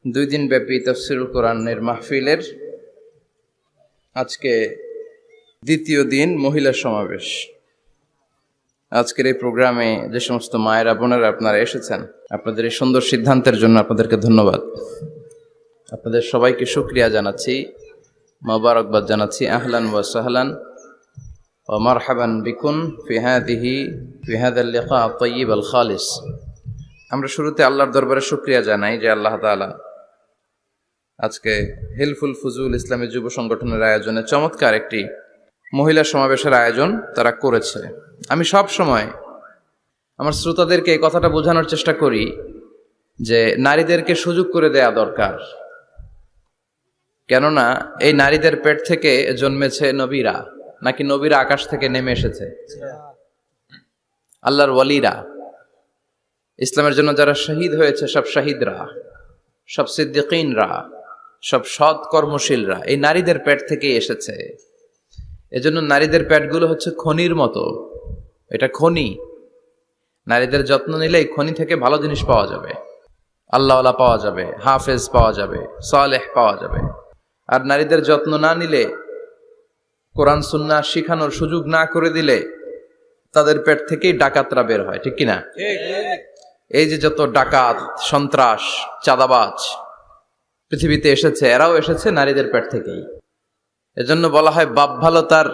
দুই দিন ব্যাপী তাফসীরুল কোরআনের মাহফিলের আজকে দ্বিতীয় দিন মহিলা সমাবেশ। আজকের এই প্রোগ্রামে যে সমস্ত মায়েরা বোনেরা আপনারা এসেছেন, আপনাদের এই সুন্দর সিদ্ধান্তের জন্য আপনাদেরকে ধন্যবাদ। আপনাদের সবাইকে শুকরিয়া জানাচ্ছি, মোবারকবাদ জানাচ্ছি। আহলান ওয়া সাহলান ওয়া মারহাবান বিকুম ফি হাদাল লিকা আত-তাইয়িব আল খালিস। আমরা শুরুতে আল্লাহর দরবারে শুকরিয়া জানাই যে আল্লাহ তাআলা আজকে হিলফুল ফুজুল ইসলামী যুব সংগঠনের আয়োজনে চমৎকার একটি মহিলা সমাবেশের আয়োজন তারা করেছে। আমি সব সময় আমার শ্রোতাদেরকে এই কথাটা বোঝানোর চেষ্টা করি যে নারীদেরকে সুযোগ করে দেয়া দরকার, কেননা এই নারীদের পেট থেকে জন্মেছে নবীরা, নাকি নবীরা আকাশ থেকে নেমে এসেছে? আল্লাহর ওয়ালিরা, ইসলামের জন্য যারা শহীদ হয়েছে, সব শহীদরা, সব সিদ্দিকিনরা, সব সৎ কর্মশীলরা এই নারীদের পেট থেকে এসেছে। এজন্য নারীদের পেটগুলো হচ্ছে খনির মতো, এটা খনি। নারীদের যত্ন নিলে এই খনি থেকে ভালো জিনিস পাওয়া যাবে, আল্লাহওয়ালা পাওয়া যাবে, হাফেজ পাওয়া যাবে, সালেহ পাওয়া যাবে। আর নারীদের যত্ন না নিলে, কোরআন সুন্নাহ শিখানোর সুযোগ না করে দিলে তাদের পেট থেকেই ডাকাতরা বের হয়, ঠিক কিনা? এই যে যত ডাকাত, সন্ত্রাস, চাঁদাবাজ পৃথিবীতে এসেছে, এরাও এসেছে নারীদের পেট থেকেই। এজন্য বলা হয় বাপ ভালো তার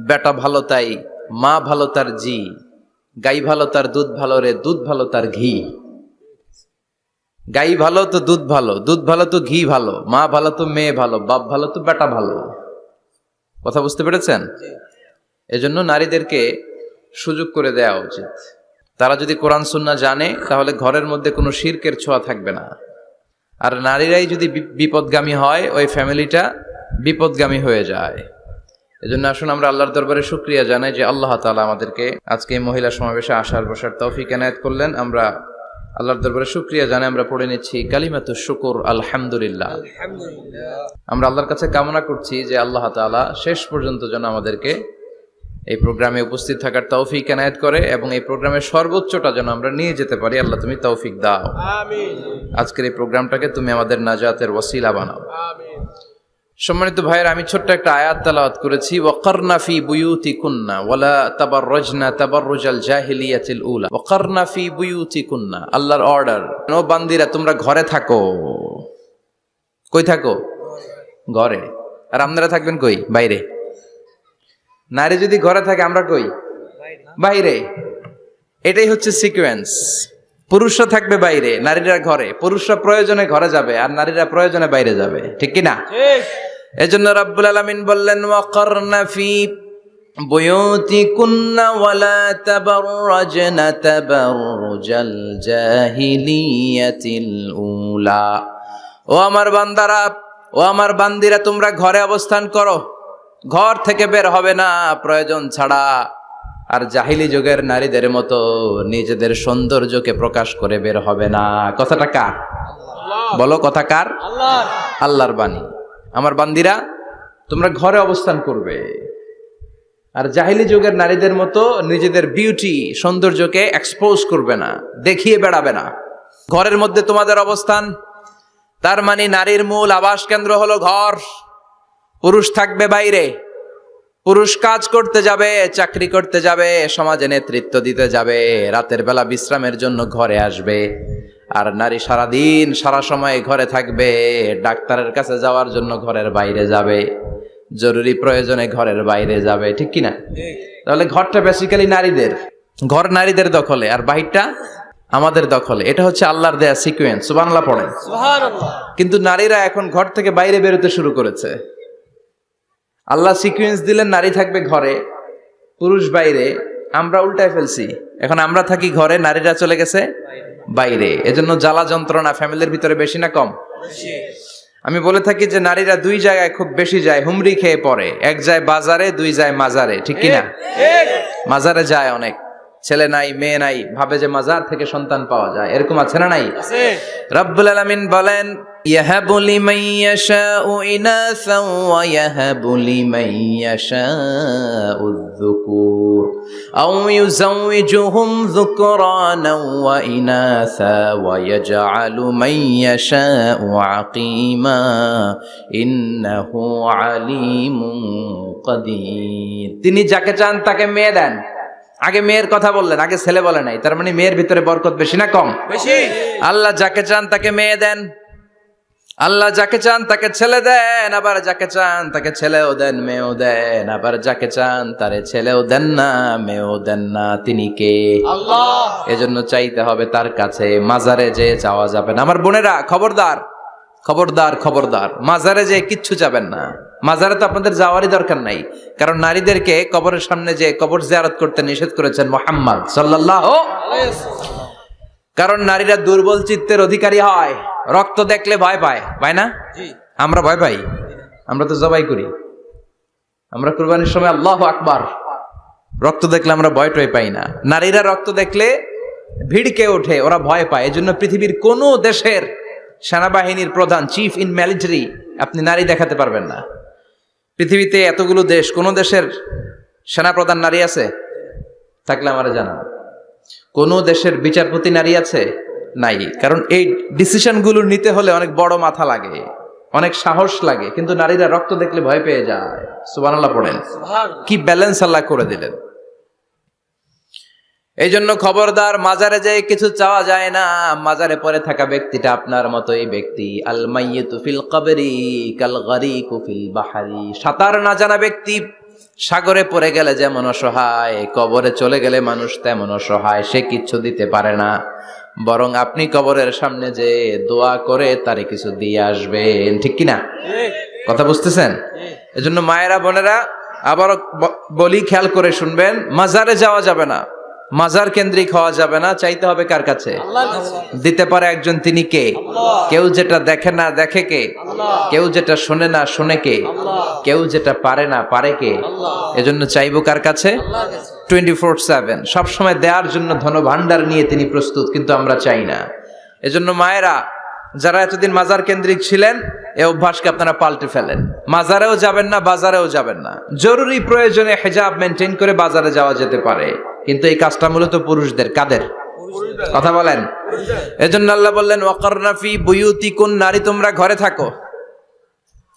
বেটা ভালো তাই, মা ভালো তার জি, গাই ভালো তার দুধ ভালো রে, দুধ ভালো তার ঘি। গাই ভালো তো দুধ ভালো, দুধ ভালো তো ঘি ভালো, মা ভালো তো মেয়ে ভালো, বাপ ভালো তো বেটা ভালো। কথা বুঝতে পেরেছেন? এজন্য নারীদেরকে সুযোগ করে দেওয়া উচিত। তারা যদি কোরআন সুন্নাহ জানে তাহলে ঘরের মধ্যে কোনো শিরকের ছোঁয়া থাকবে না। আর নারীরাই যদি বিপদগামী হয়, ওই ফ্যামিলিটা বিপদগামী হয়ে যায়। এজন্য আসুন আমরা আল্লাহর দরবারে শুকরিয়া জানাই যে আল্লাহ তাআলা আমাদেরকে আজকে এই মহিলা সমাবেশে আসার বসার তৌফিক এনায়েত করলেন। আমরা আল্লাহর দরবারে শুকরিয়া জানাই, আমরা পড়ে নিচ্ছি কালিমাতুশ শুকর, আলহামদুলিল্লাহ। আমরা আল্লাহর কাছে কামনা করছি যে আল্লাহ তাআলা শেষ পর্যন্ত যেন আমাদেরকে এই প্রোগ্রামে উপস্থিত থাকার তৌফিক এনায়েত করে এবং এই প্রোগ্রামের সর্বোচ্চটা যেন আমরা নিয়ে যেতে পারি। আল্লাহ তুমি তৌফিক দাও, আমিন। আজকের এই প্রোগ্রামটাকে তুমি আমাদের নাজাতের ওয়াসিলা বানাও, আমিন। সম্মানিত ভাইয়ের, আমি ছোট্ট একটা আয়াত তেলাওয়াত করেছি, ওয়াকারনা ফি বুয়ুতিকুন্না ওয়ালা তাবাররাজনা তাবাররুজাল জাহিলিয়াতিল উলা। ওয়াকারনা ফি বুয়ুতিকুন্না, আল্লাহর অর্ডার, ও বান্দিরা তোমরা ঘরে থাকো। কই থাকো? ঘরে। আর আপনারা থাকবেন কই? বাইরে। নারী যদি ঘরে থাকে, আমরা কই? বাইরে। এটাই হচ্ছে সিকোয়েন্স। পুরুষরা থাকবে বাইরে, নারীরা ঘরে। পুরুষরা প্রয়োজনে ঘরে যাবে আর নারীরা প্রয়োজনে বাইরে যাবে, ঠিক কি না? এজন্য রাব্বুল আলামিন বললেন ওয়াকারনা ফি বুয়ুতিকুন্না ওয়ালা তাবাররাজনা তাবাররুজাল জাহিলিয়াতিল উলা। ও আমার বান্দারা, ও আমার বান্দিরা, তোমরা ঘরে অবস্থান করো, ঘর থেকে বের হবে না প্রয়োজন ছাড়া। আর জাহিলি যুগের নারীদের মতো নিজেদের সৌন্দর্যকে প্রকাশ করে বের হবে না। কথাটা কার? বলো, কথা কার? আল্লাহর বাণী। আমার বান্দিরা তোমরা ঘরে অবস্থান করবে, আর জাহিলি যুগের নারীদের মতো নিজেদের বিউটি, সৌন্দর্যকে এক্সপোজ করবে না, দেখিয়ে বেড়াবে না। ঘরের মধ্যে তোমাদের অবস্থান, তার মানে নারীর মূল আবাস কেন্দ্র হলো ঘর। পুরুষ থাকবে বাইরে, পুরুষ কাজ করতে যাবে, চাকরি করতে যাবে, সমাজে নেতৃত্ব দিতে যাবে, রাতের বেলা বিশ্রামের জন্য ঘরে আসবে। আর নারী সারাদিন সারা সময় ঘরে থাকবে, ডাক্তারের কাছে যাওয়ার জন্য ঘরের বাইরে যাবে, জরুরি প্রয়োজনে ঘরের বাইরে যাবে, ঠিক কিনা? তাহলে ঘরটা বেসিক্যালি নারীদের, ঘর নারীদের দখলে আর বাহিরটা আমাদের দখলে। এটা হচ্ছে আল্লাহর দেয়া সিকোয়েন্স। সুবহানাল্লাহ পড়েন। সুবহানাল্লাহ। কিন্তু নারীরা এখন ঘর থেকে বাইরে বেরোতে শুরু করেছে। আল্লাহ সিকোয়েন্স দিলেন নারী থাকবে ঘরে, পুরুষ বাইরে। আমরা উল্টায় ফেলছি, এখন আমরা থাকি ঘরে, নারীরা চলে গেছে বাইরে। এজন্য জ্বালা যন্ত্রণা ফ্যামিলির ভিতরে বেশি না কম? আমি বলে থাকি যে নারীরা দুই জায়গায় খুব বেশি যায়, হুমড়ি খেয়ে পড়ে। এক যায় বাজারে, দুই যায় মাজারে, ঠিক কিনা? মাজারে যায় অনেক, ছেলে নাই মেয়ে নাই, ভাবে যে মাজার থেকে সন্তান পাওয়া যায়, এরকম আছে না নাই? রব্বুল আলামিন বলেন ইয়াহাবু লিমান ইয়াশাউ ইনাসা ওয়া ইয়াহাবু লিমান ইয়াশাউ যুকুর আও ইউযাওয়িজুহুম যুকরানা ওয়া ইনাসা ওয়া ইয়াজআলু মান ইয়াশাউ আকিমা ইন্নাহু আলিমুন কাদির। তিনি যাকে চান তাকে মেয়ে দেন। আগে মেয়ের কথা বললেন, আগে ছেলে বলে নাই। তার মানে মেয়ের ভিতরে বরকত বেশি না কম? বেশি। আল্লাহ যাকে চান তাকে মেয়ে দেন, আল্লাহ যাকে চান তাকে ছেলে দেন, আবার যাকে চান তাকে ছেলেও দেন মেয়েও দেন, আবার যাকে চান তারে ছেলেও দেন না মেয়েও দেন না। তিনি কে? আল্লাহ। এজন্য চাইতে হবে তার কাছে, মাজারে যে চাওয়া যাবে না। আমার বোনেরা খবরদার খবরদার খবরদার, মাজারে যে কিচ্ছু যাবেন না। মাজারে তো আপনাদের যাওয়ারই দরকার নাই, কারণ নারীদেরকে কবরের সামনে যে কবর জিয়ারত করতে নিষেধ করেছেন মুহাম্মদ সাল্লাল্লাহু আলাইহি ওয়াসাল্লাম। কারণ নারীরা দুর্বল চিত্তের অধিকারী হয়, রক্ত দেখলে ভয় পায়, পায় না? আমরা ভয় পাই? আমরা তো জবাই করি, আমরা কুরবানির সময় আল্লাহু আকবার, রক্ত দেখলে আমরা ভয় টয় পাই না। নারীরা রক্ত দেখলে ভিড়কে ওঠে, ওরা ভয় পায়। এজন্য পৃথিবীর কোন দেশের সেনাবাহিনীর প্রধান, চিফ ইন মিলিটারি, আপনি নারী দেখাতে পারবেন না। পৃথিবীতে এতগুলো দেশ, কোন দেশের সেনাপ্রধান নারী আছে? থাকলে আমারে জানান। কোন দেশের বিচারপতি নারী আছে? নাই। কারণ এই ডিসিশন গুলো নিতে হলে অনেক বড় মাথা লাগে, অনেক সাহস লাগে, কিন্তু নারীরা রক্ত দেখলে ভয় পেয়ে যায়। সুবহানাল্লাহ পড়েন। কি ব্যালেন্স আল্লাহ করে দিলেন। এই জন্য খবরদার, মাজারে যে কিছু চাওয়া যায় না। মাজারে পড়ে থাকা ব্যক্তিটা আপনার মতোই ব্যক্তি। আল মাইয়িতু ফিল কবরি কাল গারিকু ফিল বাহরি। সাঁতার না জানা ব্যক্তি সাগরে পড়ে গেলে যেমন অসহায়, কবরে চলে গেলে মানুষ তেমন অসহায়। সে কিচ্ছু দিতে পারে না, বরং আপনি কবরের সামনে যে দোয়া করে তারে কিছু দিয়ে আসবেন। ঠিক কিনা? কথা বুঝতেছেন? এজন্য মায়েরা বোনেরা আবারও বলি, খেয়াল করে শুনবেন, মাজারে যাওয়া যাবে না, মাজার কেন্দ্রিক হওয়া যাবে না। চাইতে হবে কার কাছে? দিতে পারে একজন, তিনি কে? কেউ যেটা দেখে না দেখে কে? কেউ যেটা শোনে না শোনে কে? কেউ যেটা পারে না পারে কে? এজন্য চাইবো কার কাছে? 24/7 সবসময় দেওয়ার জন্য ধন ভান্ডার নিয়ে তিনি প্রস্তুত, কিন্তু আমরা চাই না। এজন্য মায়েরা যারা এতদিন মাজার কেন্দ্রিক ছিলেন, এই অভ্যাসকে আপনারা পাল্টে ফেলেন। মাজারেও যাবেন না, বাজারেও যাবেন না। জরুরি প্রয়োজনে হিজাব মেনটেন করে বাজারে যাওয়া যেতে পারে, কিন্তু এই কাজটা মূলত পুরুষদের। কাদের কথা বলেন? এজন্য আল্লাহ বললেন ওয়াকারনা ফি বুয়ুতিকুন, নারী তোমরা ঘরে থাকো।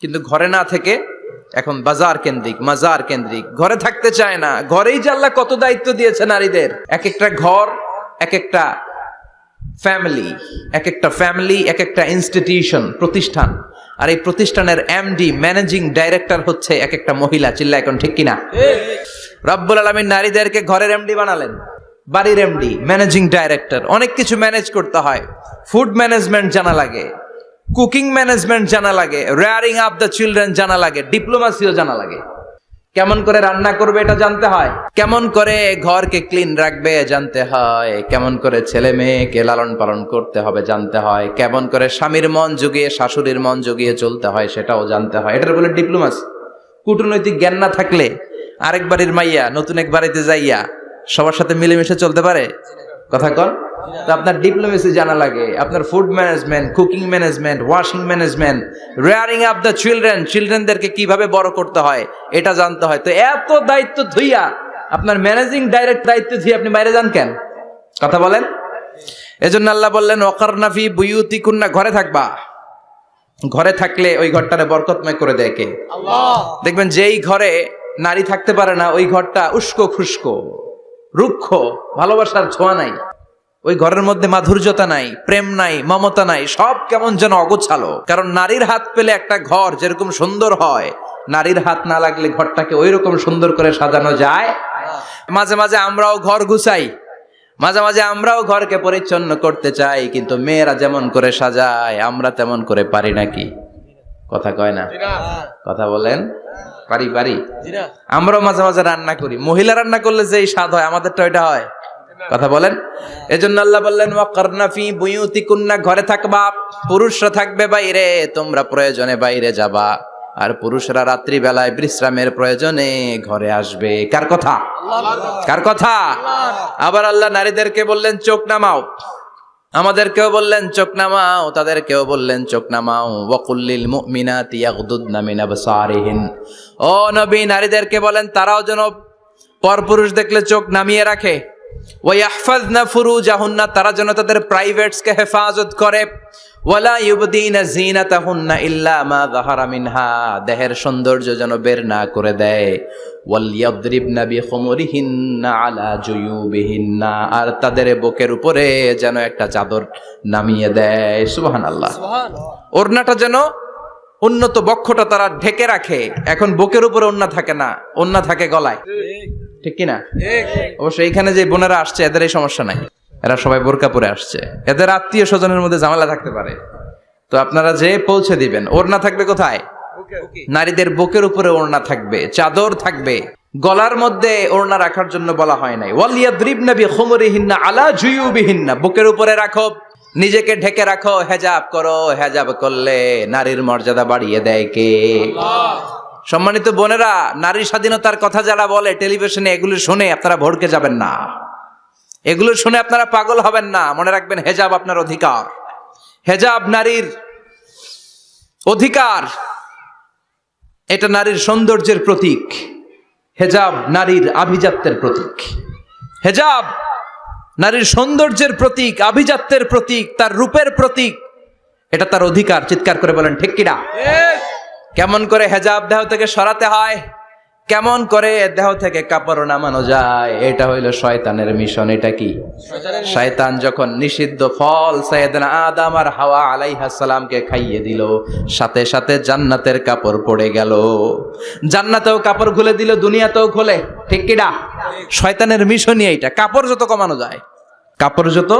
কিন্তু ঘরে না থেকে এখন বাজার কেন্দ্রিক, মাজার কেন্দ্রিক। ঘরে থাকতে চায় না। ঘরেই যে আল্লাহ কত দায়িত্ব দিয়েছে নারীদের। এক একটা ঘর এক একটা ফ্যামিলি, এক একটা ফ্যামিলি এক একটা ইনস্টিটিউশন, প্রতিষ্ঠান। আর এই প্রতিষ্ঠানের এমডি, ম্যানেজিং ডাইরেক্টর হচ্ছে এক একটা মহিলা। চিল্লা এখন ঠিক কিনা? রব্বুল আলামিন নারীদেরকে ঘরের এমডি বানালেন, বাড়ির এমডি, ম্যানেজিং ডাইরেক্টর। অনেক কিছু ম্যানেজ করতে হয়। ফুড ম্যানেজমেন্ট জানা লাগে, কুকিং ম্যানেজমেন্ট জানা লাগে, রেয়ারিং আপ দ্য চিলড্রেন জানা লাগে, ডিপ্লোমাসিও জানা লাগে। কেমন করে রান্না করবে এটা জানতে হয়, কেমন করে ঘরকে ক্লিন রাখবে জানতে হয়, কেমন করে ছেলে মেয়েকে লালন পালন করতে হবে জানতে হয়, কেমন করে স্বামীর মন জুগিয়ে শাশুড়ির মন জুগিয়ে চলতে হয় সেটাও জানতে হয়। এটার বলে ডিপ্লোমাসি। কূটনৈতিক জ্ঞান না থাকলে আরেক বাড়ির মাইয়া নতুন এক বাড়িতে যাইয়া সবার সাথে মিলেমিশে চলতে পারে? কথা কন। তো আপনার ডিপ্লোমেসি জানা লাগে, আপনার food management, cooking management, washing management, rearing up the children, চিলড্রেনদেরকে কিভাবে বড় করতে হয় এটা জানতে হয়। তো এত দায়িত্ব ধুইয়া, আপনার ম্যানেজিং ডাইরেক্ট দায়িত্ব ধুইয়া আপনি বাইরে যান কেন? কথা বলেন। এজন্য আল্লাহ বললেন ওয়াকারনা ফি বুয়ুতিকুন্না, ঘরে থাকবা। ঘরে থাকলে ওই ঘরটারে বরকতময় করে দেয় কে? আল্লাহ। দেখবেন যেই ঘরে নারী থাকতে পারে না, ওই ঘরটা উস্কো খুস্কো, রুক্ষ, ভালোবাসার ছোঁয়া নাই। ওই ঘরের মধ্যে মাধুর্যতা নাই, প্রেম নাই, মমতা নাই, সব কেমন যেন অগোছালো। কারণ নারীর হাত পেলে একটা ঘর যেরকম সুন্দর হয়, নারীর হাত না লাগলে ঘরটাকে ওই রকম সুন্দর করে সাজানো যায়। মাঝে মাঝে আমরাও ঘর গুছাই, মাঝে মাঝে আমরাও ঘরকে পরিচ্ছন্ন করতে চাই, কিন্তু মেয়েরা যেমন করে সাজায় আমরা তেমন করে পারি নাকি? কথা কয় না? কথা বলেন। পারি পারি। আমরাও মাঝে মাঝে রান্না করি, মহিলা রান্না করলে যেই স্বাদ হয় আমাদেরটা ওইটা হয়। কথা বলেন। এজন্য আল্লাহ বললেন ওয়াকারনা ফি বুয়ুতিকুন্না, ঘরে থাকবা। পুরুষরা থাকবে বাইরে, তোমরা প্রয়োজনে বাইরে যাবা। আর পুরুষরা রাত্রি বেলায় বিশ্রামের প্রয়োজনে ঘরে আসবে। কার কথা? কার কথা? আবার আল্লাহ নারীদেরকে বললেন চোখ নামাও, আমাদেরকেও বললেন চোখ নামাও, তাদেরকেও বললেন চোখ নামাও। ওয়াকুল্লিল মুমিনাতি ইয়াগদুদনা মিন আবসারিহিন, ও নবী নারীদেরকে বলেন তারাও যেন পরপুরুষ দেখলে চোখ নামিয়ে রাখে। ওয়া ইয়াহফাজনা ফুরুজাহুন্না, তারা যেন তাদের প্রাইভেটসকে হেফাজত করে। ওয়ালা ইউবদিনা জিনাতাহুন্না ইল্লা মা যাহারা মিনহা, দেহের সৌন্দর্য যেন বের না করে দেয়। ওয়াল ইয়াদরিবনা বিখুমুরিহিন্না আলা জুয়ুবিহিন্না, আর তাদের বুকের উপরে যেন একটা চাদর নামিয়ে দেয়। সুবহানাল্লাহ। ওড়নাটা যেন উন্নত বক্ষটা তারা ঢেকে রাখে। এখন বুকের উপরে ওড়না থাকে না, ওড়না থাকে গলায়, ঠিক কিনা? অবশ্য এইখানে যে বোনেরা আসছে এদের এই সমস্যা নাই, এরা সবাই বোরকা পরে আসছে, এদের আত্মীয় স্বজনের মধ্যে ঝামেলা থাকতে পারে। তো আপনারা যে পৌঁছে দিবেন, ওড়না থাকবে কোথায়? নারীদের বুকের উপরে ওড়না থাকবে, চাদর থাকবে, গলার মধ্যে ওড়না রাখার জন্য বলা হয় নাই। ওয়ালিয়াদরিবনা বিখুমুরিহিন্না আলা জুয়ুবিহিন্না, বুকের উপরে রাখো, নিজেকে ঢেকে রাখো, হেজাব করো। হেজাব করলে নারীর মর্যাদা বাড়িয়ে দেয় কে? সম্মানিত বোনেরা, নারী স্বাধীনতার কথা যারা বলে টেলিভিশনে, এগুলো শুনে আপনারা ভড়কে যাবেন না, এগুলো শুনে আপনারা পাগল হবেন না। মনে রাখবেন হেজাব আপনার অধিকার, হেজাব নারীর অধিকার, এটা নারীর সৌন্দর্যের প্রতীক, হেজাব নারীর আভিজাত্যের প্রতীক। হেজাব নারীর সৌন্দর্যের প্রতীক, আভিজাত্যের প্রতীক, তার রূপের প্রতীক, এটা তার অধিকার। চিৎকার করে বলেন ঠিক কিনা? কেমন করে হেজাব দেহ থেকে সরাতে হয়, কেমন করে দেহ থেকে কাপড় নামানো যায়, এটা হইল শয়তানের মিশন। এটা কি? শয়তান যখন নিষিদ্ধ ফল সাইয়েদনা আদম আর হাওয়া আলাইহিস সালামকে খাইয়ে দিল, সাথে সাথে জান্নাতের কাপড় পড়ে গেল। জান্নাতেও কাপড় খুলে দিল, দুনিয়াতেও খুলে, ঠিক কিনা? শয়তানের মিশনই এইটা, কাপড় যত কমানো যায়, কাপড় যত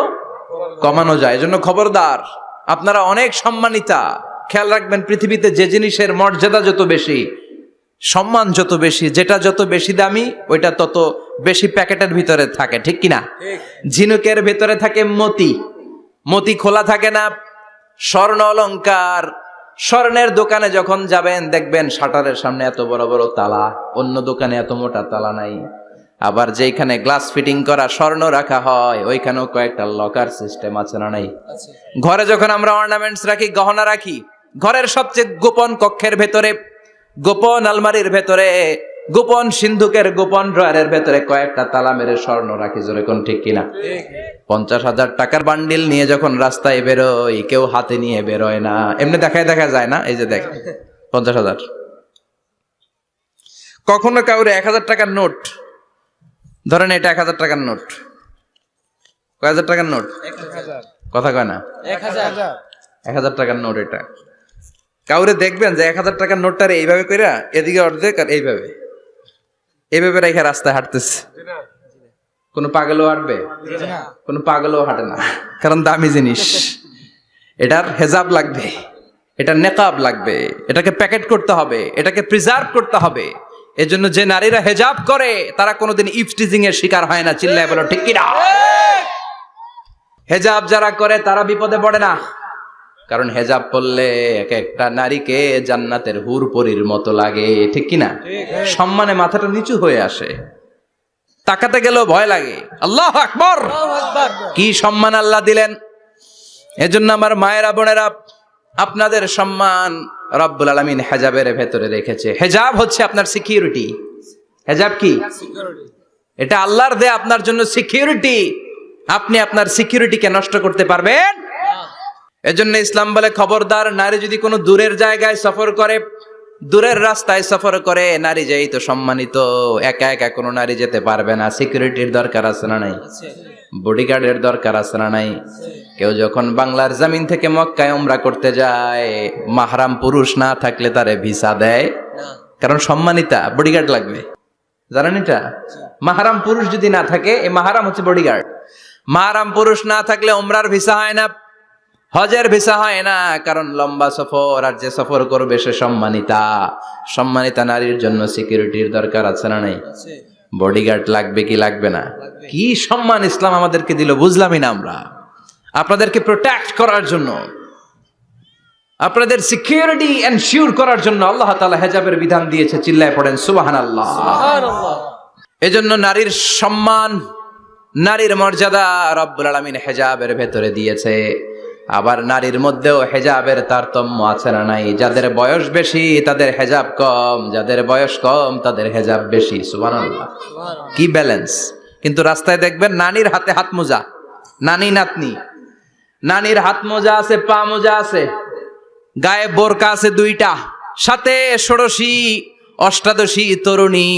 কমানো যায়। এজন্য খবরদার, আপনারা অনেক সম্মানিতা, খেয়াল রাখবেন পৃথিবীতে যে জিনিসের মর্যাদা যত বেশি, সম্মান যত বেশি, যেটা যত বেশি দামি, ওইটা তত বেশি প্যাকেটের ভিতরে থাকে, ঠিক কিনা? ঝিনুকের ভিতরে থাকে মতি, মতি খোলা থাকে না। স্বর্ণ অলংকার, স্বর্ণের দোকানে যখন যাবেন দেখবেন শাটারের সামনে এত বড় বড় তালা, অন্য দোকানে এত মোটা তালা নাই। আবার যেখানে গ্লাস ফিটিং করা স্বর্ণ রাখা হয়, ওইখানেও কয়েকটা লকার সিস্টেম আছে না নাই? ঘরে যখন আমরা অর্নামেন্টস রাখি, গহনা রাখি, ঘরের সবচেয়ে গোপন কক্ষের ভেতরে, গোপন আলমারির ভেতরে, গোপন সিন্ধুকের গোপন ড্রয়ারের ভেতরে কয়েকটা তালা মেরে স্বর্ণ রাখি। জোরে কোন ঠিক কিনা? 50,000 টাকার বান্ডিল নিয়ে যখন রাস্তায় বেরোয়, কেউ হাতে নিয়ে বেরোয় না, এমনি দেখায় দেখা যায় না। এই যে দেখ 50,000, কখনো কাউরে 1,000 টাকার নোট ধরেন, এটা 1,000 টাকার নোট, কয় হাজার টাকার নোট? কথা কয় না, 1,000 টাকার নোট। এটা কাউরে দেখবেন যে 1,000 টাকার নোটটারে এইভাবে কইরা এদিকে অর্ধেক আর এইভাবে এইভাবে রেখে রাস্তায় হাঁটতেছে, কোন পাগলও হাঁটবে? কোন পাগলও হাঁটে না, কারণ দামি জিনিস। এটার হেজাব লাগবে, এটার নেকাব লাগবে, এটাকে প্যাকেট করতে হবে, এটাকে প্রিজার্ভ করতে হবে। এজন্য যে নারীরা হেজাব করে তারা কোনোদিন ইফটিজিং এর শিকার হয় না। চিল্লায় বলো ঠিক কিনা? হেজাব যারা করে তারা বিপদে পড়ে না, কারণ হেজাব পরলে এক একটা নারীকে জান্নাতের হুর পরীর মতো লাগে, ঠিক কিনা? সম্মানে মাথাটা নিচু হয়ে আসে, তাকাতে গেলেও ভয় লাগে। আল্লাহু আকবার, কি সম্মান আল্লাহ দিলেন! এজন্য আমার মায়েরা বোনেরা, আপনাদের সম্মান রব্বুল আলামিন হেজাবের ভেতরে রেখেছে। হেজাব হচ্ছে আপনার সিকিউরিটি। হেজাব কি? এটা আল্লাহর দেয়া আপনার জন্য সিকিউরিটি। আপনি আপনার সিকিউরিটিকে নষ্ট করতে পারবেন? এজন্য ইসলাম বলে খবরদার, নারী যদি কোনো দূরের জায়গায় সফর করে, দূরের রাস্তায় সফর করে, নারী যেই তো সম্মানিত, একা একা কোনো নারী যেতে পারবে না। সিকিউরিটির দরকার আছে না নাই? বডিগার্ডের দরকার আছে না নাই? কেউ যখন বাংলার জমিন থেকে মক্কায় উমরা করতে যায়, মাহরাম পুরুষ না থাকলে তারে ভিসা দেয়, কারণ সম্মানিতা, বডিগার্ড লাগবে। জানেন এটা? মাহরাম পুরুষ যদি না থাকে, এই মাহরাম হচ্ছে বডিগার্ড। মাহরাম পুরুষ না থাকলে উমরার ভিসা হয় না, হজের ভিসা হয় না, কারণ লম্বা সফর, আর যে সফর করবে সে সম্মানিতা। সম্মানিতা নারীর জন্য সিকিউরিটির দরকার আছে না নাই? বডিগার্ড লাগবে কি লাগবে না? কি সম্মান ইসলাম আমাদেরকে দিল বুঝলামই না আমরা, আপনাদেরকে প্রোটেক্ট করার জন্য। আপনাদের সিকিউরিটি এনশিওর করার জন্য আল্লাহ তাআলা হিজাবের বিধান দিয়েছে। চিল্লায় পড়েন সুবহানাল্লাহ। সুবহানাল্লাহ। এজন্য নারীর সম্মান, নারীর মর্যাদা রব্বুল আলামিন হিজাবের ভেতরে দিয়েছে। আবার নারীর মধ্যেও হিজাবের তারতম্য আছে না নাই? যাদের বয়স বেশি তাদের হিজাব কম, যাদের বয়স কম তাদের হিজাব বেশি। সুবহানাল্লাহ, কি ব্যালেন্স! কিন্তু রাস্তায় দেখবেন নানির হাতে হাত মোজা, নানি নাতনি, নানির হাত মোজা আছে, পা মোজা আছে, গায়ে বোরকা আছে দুইটা, সাথে ষোড়শী অষ্টাদশী তরুণী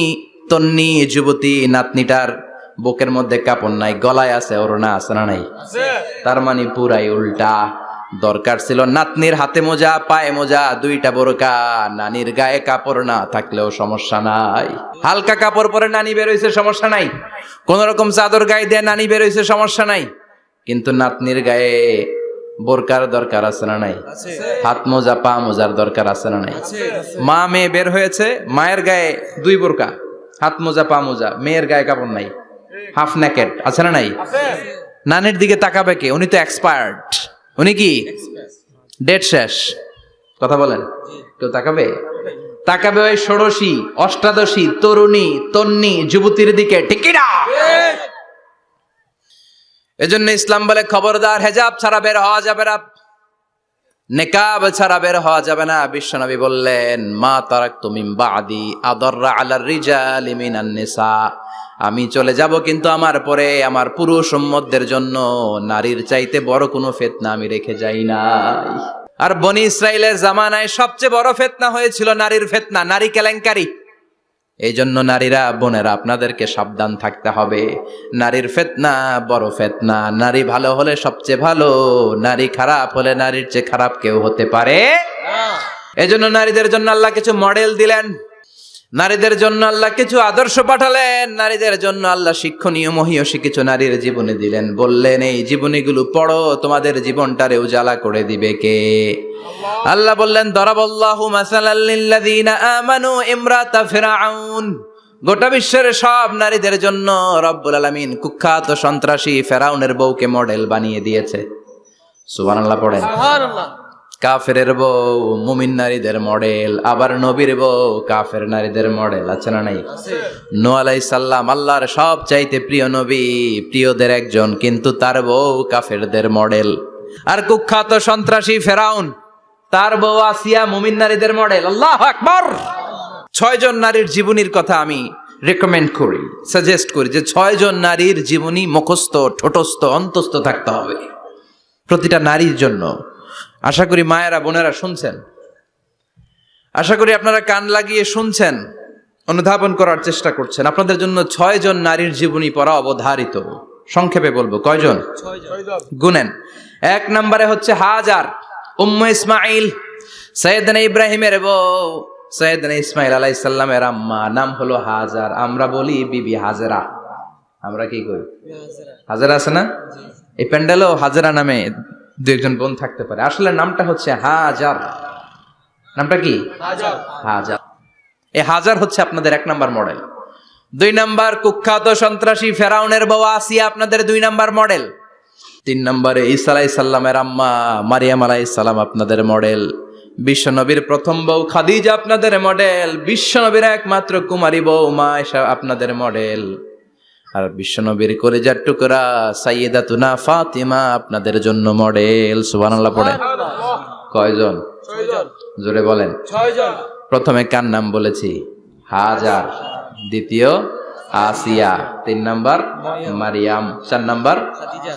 তন্নি যুবতী নাতনিটার বুকের মধ্যে কাপড় নাই, গলায় আছে ওড়না, আছে না নাই? তার মানে পুরাই উল্টা। দরকার ছিল নাতনির হাতে মোজা, পায়ে মোজা, দুইটা বোরকা, নানির গায়ে কাপড় না থাকলেও সমস্যা নাই। হালকা কাপড় পরে নানি বের হইছে, সমস্যা নাই। কোন রকম চাদর গায়ে দিয়ে নানি বের হইছে, সমস্যা নাই। কিন্তু নাতনির গায়ে বোরকার দরকার আছে না নাই? হাত মোজা, পা মোজার দরকার আছে না নাই? মা মেয়ে বের হয়েছে, মায়ের গায়ে দুই বোরকা, হাত মোজা, পা মোজা, মেয়ের গায়ে কাপড় নাই, হাফ নেকেড, আছে না নাই? নানির দিকে তাকাবে কে? উনি তো এক্সপায়ার্ড, উনি কি ডেট শেষ। কথা বলেন, কেউ তাকাবে? তাকাবে ওই ষোড়শী অষ্টাদশী তরুণী তন্নি যুবতীর দিকে, ঠিক কি না? এজন্য ইসলাম বলে খবরদার, হেজাব ছাড়া বের হওয়া যাবে না, নেকাব ছাড়া বের হওয়া যাবে না। বিশ্বনবী বললেন, মা তারাকতু মিন বাদি আদাররা আলার রিজালি মিনান নিসা, আমি চলে যাব কিন্তু আমার পরে আমার পুরুষ উম্মতদের জন্য নারীর চাইতে বড় কোনো ফিতনা আমি রেখে যাই নাই। আর বনি ইসরাইলের জামানায় সবচেয়ে বড় ফিতনা হয়েছিল নারীর ফিতনা, নারী কেলেঙ্কারি। এই জন্য নারীরা, বোনেরা, আপনাদেরকে সাবধান থাকতে হবে। নারীর ফিতনা বড় ফিতনা। নারী ভালো হলে সবচেয়ে ভালো, নারী খারাপ হলে নারীর চেয়ে খারাপ কেউ হতে পারে না। এজন্য নারীদের জন্য আল্লাহ কিছু মডেল দিলেন, নারীদের জন্য আল্লাহ কিছু আদর্শ পাঠালেন, নারীদের জন্য আল্লাহ শিক্ষণীয় মহীয়সী কিছু নারীর জীবনী দিলেন। বললেন, এই জীবনীগুলো পড়ো, তোমাদের জীবনটারে উজালা করে দিবে কে? আল্লাহ বললেন, দরাবাল্লাহু মাসালাল লিল্লাযীনা আমানু ইমরাতা ফিরআউন। গোটা বিশ্বের সব নারীদের জন্য রব্বুল আলামিন কুখ্যাত সন্ত্রাসী ফেরাউনের বউকে মডেল বানিয়ে দিয়েছে। সুবহানাল্লাহ পড়েন। সুবহানাল্লাহ। কাফেরের বউ মুমিন নারীদের মডেল, আবার নবীর বউ কাফের নারীদের মডেল, আছে না নাই? নূহ আলাইহিস সালাম আল্লাহর সব চাইতে প্রিয় নবী, প্রিয়দের একজন, কিন্তু তার বউ কাফেরদের মডেল। আর কুখ্যাত সন্ত্রাসী ফেরাউন, তার বউ আসিয়া মুমিন নারীদের মডেল। আল্লাহু আকবার। 6 জন নারীর জীবনীর কথা আমি রেকমেন্ড করি, সাজেস্ট করি যে 6 জন নারীর জীবনী মুখস্থ, ঠোঁটস্থ, অন্তস্থ থাকতে হবে প্রতিটা নারীর জন্য। আশা করি মায়েরা, বোনেরা শুনছেন, আশা করি আপনারা কান লাগিয়ে শুনছেন, অনুধাবন করার চেষ্টা করছেন। আপনাদের জন্য 6 জন নারীর জীবনী পড়া অবধারিত। সংক্ষেপে বলবো, কয়জন? 6 জন। গুনেন। 1 নম্বরে হচ্ছে হাজার, উম্মে ইসমাইল, সৈয়দনা ইব্রাহিমের বউ, সৈয়দনা ইসমাইল আলাইহিস সালামের আম্মা, নাম হলো হাজার। আমরা বলি বিবি হাজেরা, আমরা কি কই? হাজেরা আছে না? এই প্যান্ডেলেও হাজেরা নামে 2-1 বোন থাকতে পারে। আসলে নামটা হচ্ছে হাজার। নামটা কি? হাজার। হাজার। এই হাজার হচ্ছে আপনাদের 1 নাম্বার মডেল। 2 নাম্বার কুখ্যাত সন্ত্রাসী ফেরাউনের বউ আসিয়া আপনাদের 2 নাম্বার মডেল। 3 নম্বরে ঈসা আলাইহিস সালামের আম্মা মারিয়াম আলাইহিস সালাম আপনাদের মডেল। বিশ্বনবীর প্রথম বউ খাদিজা আপনাদের মডেল। বিশ্বনবীর একমাত্র কুমারী বউ মা আয়েশা আপনাদের মডেল। আর বিশ্বনবীর কলিজার টুকরা সাইয়্যিদাতুনা ফাতিমা আপনাদের জন্য মডেল। সুবহানাল্লাহ পড়েন। কয়জন? 6 জন। জোরে বলেন। 6 জন। প্রথমে কার নাম বলেছি? হাজার। দ্বিতীয় আসিয়া, 3 নাম্বার মারিয়াম, 4 নাম্বার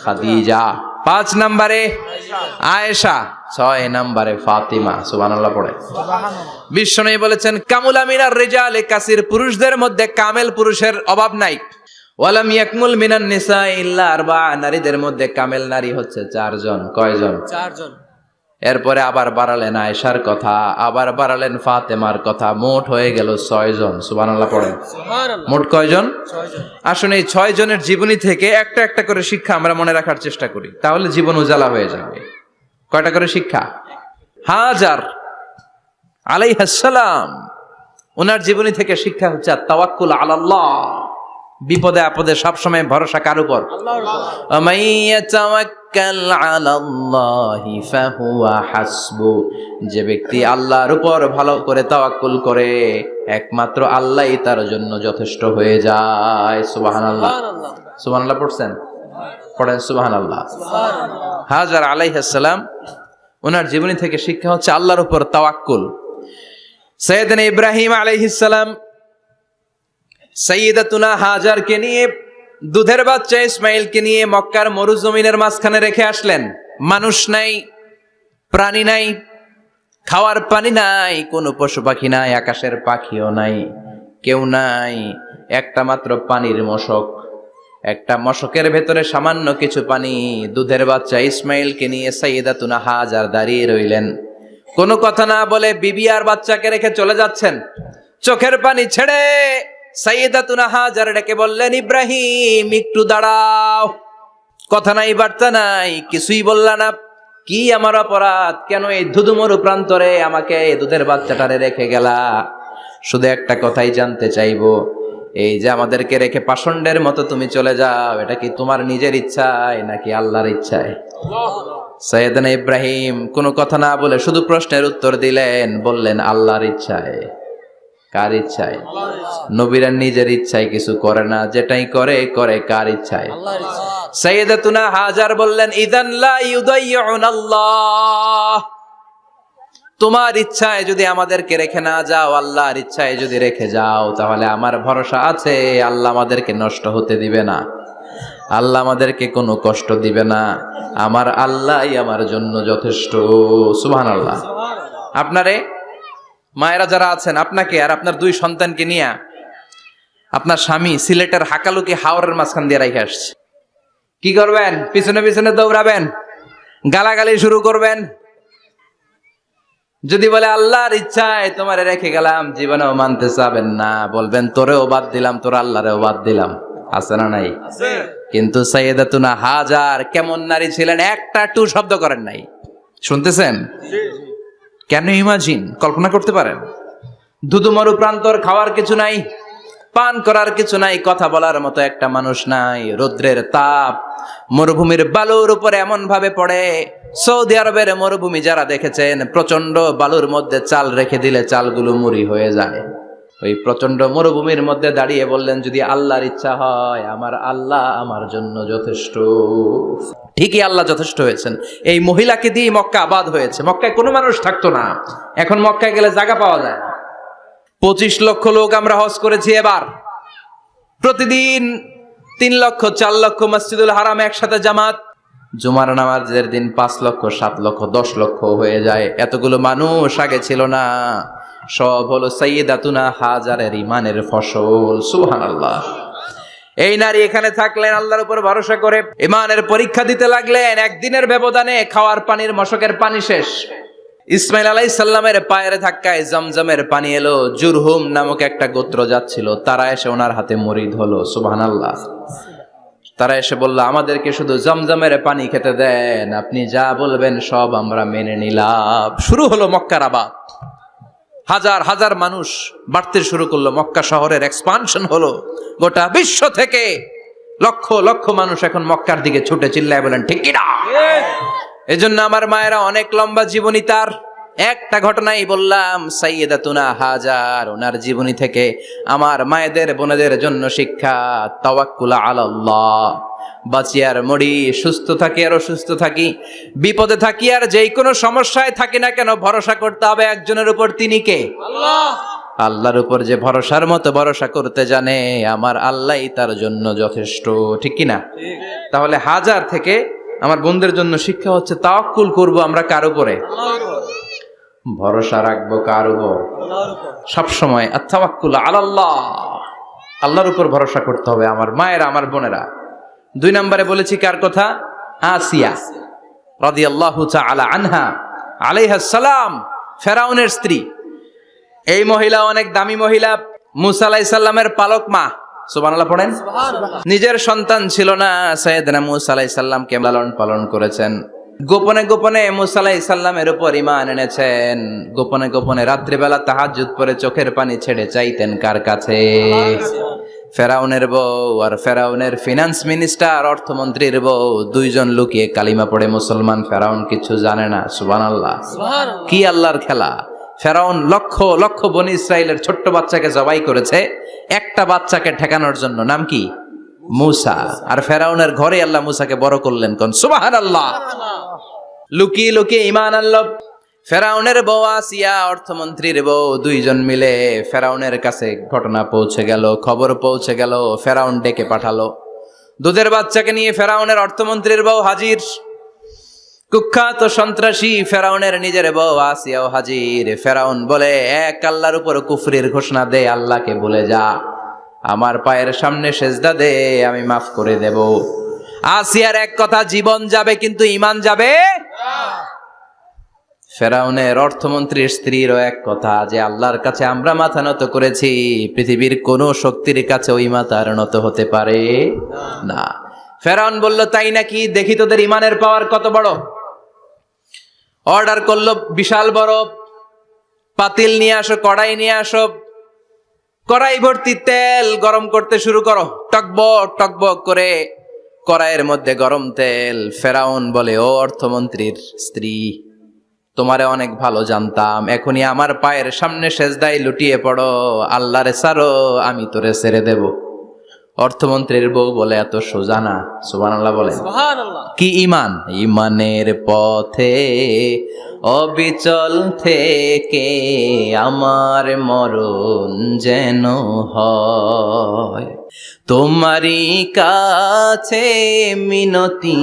খাদিজা, 5 নাম্বারে আয়েশা, 6 নাম্বারে ফাতিমা। সুবহানাল্লাহ পড়ে। বিশ্বনবী বলেছেন, কামুলা মিনার রিজালে কাসির, পুরুষদের মধ্যে কামেল পুরুষের অভাব নাই। ওয়ালাম ইয়াকমুল মিনান নিসা ইল্লা 4, নারীদের মধ্যে কামেল নারী হচ্ছে 4 জন। কয়জন? 4 জন। এরপরে আবার বাড়ালেন আয়েশার কথা, আবার বাড়ালেন ফাতেমার কথা, মোট হয়ে গেল 6 জন। সুবহানাল্লাহ পড়েন। সুবহানাল্লাহ। মোট কয়জন? 6 জন। আসুন এই 6 জনের জীবনী থেকে একটা একটা করে শিক্ষা আমরা মনে রাখার চেষ্টা করি, তাহলে জীবন উজালা হয়ে যাবে। কয়টা করে শিক্ষা? হাজার আলাইহিস সালাম, ওনার জীবনী থেকে শিক্ষা হচ্ছে তাওয়াক্কুল আলাল্লাহ, বিপদে আপদে সবসময় ভরসা কার উপর? যে ব্যক্তি আল্লাহর উপর ভালো করে তাওয়াক্কুল করে একমাত্র আল্লাহই তার জন্য যথেষ্ট হয়ে যায়। সুবহানাল্লাহ। সুবহানাল্লাহ পড়ছেন? পড়েন সুবহানাল্লাহ। হাজার আলাইহিস সালাম, ওনার জীবনী থেকে শিক্ষা হচ্ছে আল্লাহর উপর তাওয়াক্কুল। সাইয়েদনা ইব্রাহিম আলাইহিস সালাম সাইয়্যিদাতুনা হাজারকে নিয়ে, দুধের বাচ্চা ইসমাইলকে নিয়ে মক্কার মরুজমিনের মাঝখানে রেখে আসলেন। মানুষ নাই, প্রাণী নাই, খাওয়ার পানি নাই, কোনো পশু পাখি নাই, আকাশের পাখিও নাই, কেউ নাই, একটা মাত্র পানির মশক। একটা মশকের ভেতরে সামান্য কিছু পানি। দুধের বাচ্চা ইসমাইলকে নিয়ে সাইয়্যিদাতুনা হাজার দাঁড়িয়ে রইলেন। কোনো কথা না বলে বিবি আর বাচ্চাকে রেখে চলে যাচ্ছেন। চোখের পানি ছেড়ে সাইয়্যিদাতুনা হাজার ডেকে বললেন, ইব্রাহিম একটু দাঁড়াও। কথা নাই, বার্তা নাই, কিছুই বললা না। কি আমার অপরাধ? কেন এই ধুধুমরু প্রান্তরে আমাকে দুধের বাচ্চাটারে রেখে গেলা? শুধু একটা কথাই জানতে চাইবো, এই যে আমাদেরকে রেখে পাষণ্ডের মতো তুমি চলে যাও, এটা কি তোমার নিজের ইচ্ছায় নাকি আল্লাহর ইচ্ছায়? সাইয়েদনা ইব্রাহিম কোনো কথা না বলে শুধু প্রশ্নের উত্তর দিলেন, বললেন আল্লাহর ইচ্ছায়। কার ইচ্ছায়? নবীরা নিজের ইচ্ছায় কিছু করে না, যেটাই করে করে কার ইচ্ছায়? সাইয়্যিদাতুনা হাজার বললেন, ইযান লা ইউদাইয়ুনাল্লাহ, তোমার ইচ্ছায় যদি আমাদেরকে রেখে না যাও, আল্লাহর ইচ্ছায় যদি রেখে যাও, তাহলে আমার ভরসা আছে আল্লাহ আমাদেরকে নষ্ট হতে দিবে না, আল্লাহ আমাদেরকে কোনো কষ্ট দিবে না, আমার আল্লাহই আমার জন্য যথেষ্ট। সুবহানাল্লাহ। আপনারে মায়েরা যারা আছেন, আপনাকে আর আপনার দুই সন্তানকে নিয়ে আপনার স্বামী সিলেটের হাকালুকি হাওরের মাঝখান দিয়ে রেখে আসছে। কি করবেন? পিছনে পিছনে দৌড়াবেন, গালাগালি শুরু করবেন। যদি বলে আল্লাহর ইচ্ছায় তোমারে রেখে গেলাম, জীবনেও মানতে চাবেন না, বলবেন তোরেও বাদ দিলাম, তোর আল্লাহরেও বাদ দিলাম। আছে না নাই? কিন্তু সাইয়্যিদাতুনা হাজার কেমন নারী ছিলেন, একটা টু শব্দ করেন নাই। শুনতেছেন? কেন ইমাজিন, কল্পনা করতে পারেন? ধুধুমরু প্রান্তর, খাওয়ার কিছু নাই, পান করার কিছু নাই, কথা বলার মতো একটা মানুষ নাই, রৌদ্রের তাপ মরুভূমির বালুর উপরে এমন ভাবে পড়ে। সৌদি আরবের মরুভূমি যারা দেখেছেন, প্রচন্ড বালুর মধ্যে চাল রেখে দিলে চালগুলো মুড়ি হয়ে যায়। ওই প্রচন্ড মরুভূমির মধ্যে দাঁড়িয়ে বললেন, যদি আল্লাহর ইচ্ছা হয়, আমার আল্লাহ আমার জন্য যথেষ্ট। ঠিকই আল্লাহ যথেষ্ট হয়েছেন। এই মহিলাকে দিয়ে মক্কা আবাদ হয়েছে। মক্কায় কোনো মানুষ থাকতো না, এখন মক্কায় গেলে জায়গা পাওয়া যায়। 25 লক্ষ লোক আমরা হজ করেছি এবার। প্রতিদিন 3 লক্ষ 4 লক্ষ মসজিদুল হারাম একসাথে জামাত। জুমার নামাজের দিন 5 লক্ষ 7 লক্ষ 10 লক্ষ হয়ে যায়। এতগুলো মানুষ আগে ছিল না। সব হলো সাইয়্যিদাতুনা হাজারের ইমানের ফসল। সুবহানাল্লাহ। এই নারী এখানে থাকলেন আল্লাহর উপর ভরসা করে, ইমানের পরীক্ষা দিতে লাগলেন। একদিনের ব্যবধানে খাওয়ার পানির মশকের পানি শেষ। ইসমাইল আলাইহিস সালামের পায়ের ধাক্কায় জমজমের পানি এলো। জুরহুম নামক একটা গোত্র যাচ্ছিল, তারা এসে ওনার হাতে মরিদ হলো। সুবহানাল্লাহ। তারা এসে বলল, আমাদেরকে শুধু জমজমের পানি খেতে দেন, আপনি যা বলবেন সব আমরা মেনে নিলাম। শুরু হলো মক্কার আবাদ। হাজার হাজার মানুষ বাড়তে শুরু করলো, মক্কা শহরের এক্সপানশন হলো। গোটা বিশ্ব থেকে লক্ষ লক্ষ মানুষ এখন মক্কার দিকে ছুটে চিল্লায় বলেন ঠিক কি না? এজন্য আমার মায়েরা অনেক লম্বা জীবনী। তার একটা ঘটনাই বললাম, সাইয়্যিদাতুনা হাজার, ওনার জীবনী থেকে আমার মায়েদের বোনেদের জন্য শিক্ষা। তাওয়াক্কুল আলাল্লাহ। বাঁচি আর মরি, সুস্থ থাকি আর অসুস্থ থাকি, বিপদে থাকি আর যেই কোনো সমস্যায় থাকি না কেন, ভরসা করতে হবে একজনের উপর। তিনি কে? আল্লাহ। আল্লাহর উপর যে ভরসার মতো ভরসা করতে জানে, আমার আল্লাহই তার জন্য যথেষ্ট। ঠিক কিনা? তাহলে হাজার থেকে আমার বোনদের জন্য শিক্ষা হচ্ছে, তাওয়াক্কুল করব আমরা কার উপরে? ভরসা রাখবো কার উপর? সবসময় আত-তাওয়াক্কুল আলাল্লাহ, আল্লাহর উপর ভরসা করতে হবে। আমার মায়েরা, আমার বোনেরা। 2 নম্বরে বলেছি কার কথা? আসিয়া রাদিয়াল্লাহু তাআলা আনহা আলাইহাস সালাম, ফেরাউনের স্ত্রী। এই মহিলা অনেক দামি মহিলা, মুসা আলাইহিস সালামের পালক মা। সুবহানাল্লাহ পড়েন। নিজের সন্তান ছিল না, সাইয়েদনা মুসা আলাইহিস সালামকে লালন পালন করেছেন। গোপনে গোপনে মুসা আলাইহিস সালামের উপর ঈমান এনেছেন। গোপনে গোপনে রাত্রিবেলা তাহাজ্জুদ পড়ে চোখের পানি ছেড়ে চাইতেন কার কাছে? ফেরাউনের বউ আর ফেরাউনের ফিনান্স মিনিস্টার অর্থমন্ত্রীর বউ দুইজন লুকিয়ে কালিমা পড়ে মুসলমান। ফেরাউন কিছু জানে না। সুবহানাল্লাহ। কি আল্লাহর খেলা! ফেরাউন লক্ষ লক্ষ বনি ইসরাইলের ছোট্ট বাচ্চাকে জবাই করেছে একটা বাচ্চাকে ঠেকানোর জন্য। নাম কি? মুসা। আর ফেরাউনের ঘরে আল্লাহ মুসাকে বড় করলেন। কোন সুবহানাল্লাহ। লুকিয়ে লুকিয়ে ঈমান আনলো। ফেরাউনের বউ আসিয়া অর্থমন্ত্রীর বউ দুইজন মিলে ফেরাউনের কাছে ঘটনা পৌঁছে গেল, খবর পৌঁছে গেল। ফেরাউন ডেকে পাঠালো দুধের বাচ্চাকে নিয়ে। ফেরাউনের অর্থমন্ত্রীর বউ হাজির। কুখ্যাত সন্ত্রাসী ফেরাউনের নিজের বউ আসিয়াও হাজির। ফেরাউন বলে, এক আল্লাহর উপর কুফরির ঘোষণা দে, আল্লাহকে ভুলে যা, আমার পায়ের সামনে সেজদা দে, আমি মাফ করে দেব। আসিয়ার এক কথা, জীবন যাবে কিন্তু ঈমান যাবে না। ফেরাউনের অর্থমন্ত্রীর স্ত্রীরও এক কথা, যে আল্লাহর কাছে আমরা মাথা নত করেছি, পৃথিবীর কোন শক্তির কাছে ওই মাথার নত হতে পারে না। ফেরাউন বলল, তাই নাকি? দেখি তোদের ঈমানের পাওয়ার কত বড়। অর্ডার করলো, বিশাল বড় পাতিল নিয়ে আসো, কড়াই নিয়ে আসো, কড়াই ভর্তি তেল গরম করতে শুরু করো। টকবক টকবক করে কড়াইয়ের মধ্যে গরম তেল। ফেরাউন বলে, ও অর্থমন্ত্রীর স্ত্রী, তোমারে অনেক ভালো জানতাম, এখনই আমার পায়ের সামনে সেজদায় লুটিয়ে পড়ো, আল্লাহরে ছাড়ো, আমি তোরে ছেড়ে দেব। অর্থমন্ত্রীর বউ বলে, এত সোজা না। সুবহানাল্লাহ বলেন। কি ঈমান! ঈমানের পথে অবিচল থেকে আমার মরণ যেন হয়, তোমারই কাছে মিনতি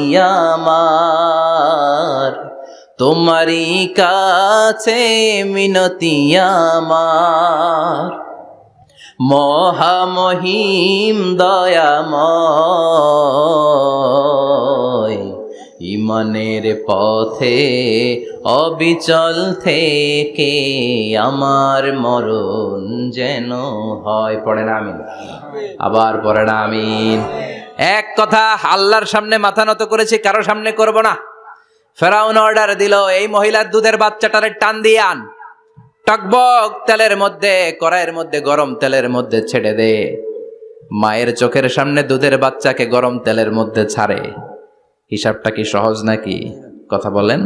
আমার, তোমারই কাছে মিনতি আমার, মহামহিম দয়াময়, ঈমানের পথে অবিচল থেকে আমার মরণ যেন হয়। পড়েন আমিন। আবার পড়েন আমিন। এক কথা, আল্লাহর সামনে মাথা নত করেছি, কারো সামনে করব না। ফেরাউন অর্ডার দিল, এই মহিলার দুধের বাচ্চাটারে টান দিয়ে আন, টকবক তেলের মধ্যে, কড়াইয়ের মধ্যে গরম তেলের মধ্যে ছেড়ে দে। মায়ের চোখের সামনে দুধের বাচ্চাকে গরম তেলের মধ্যে ছাড়ে। হিসাবটা কি সহজ নাকি? কথা বলেন।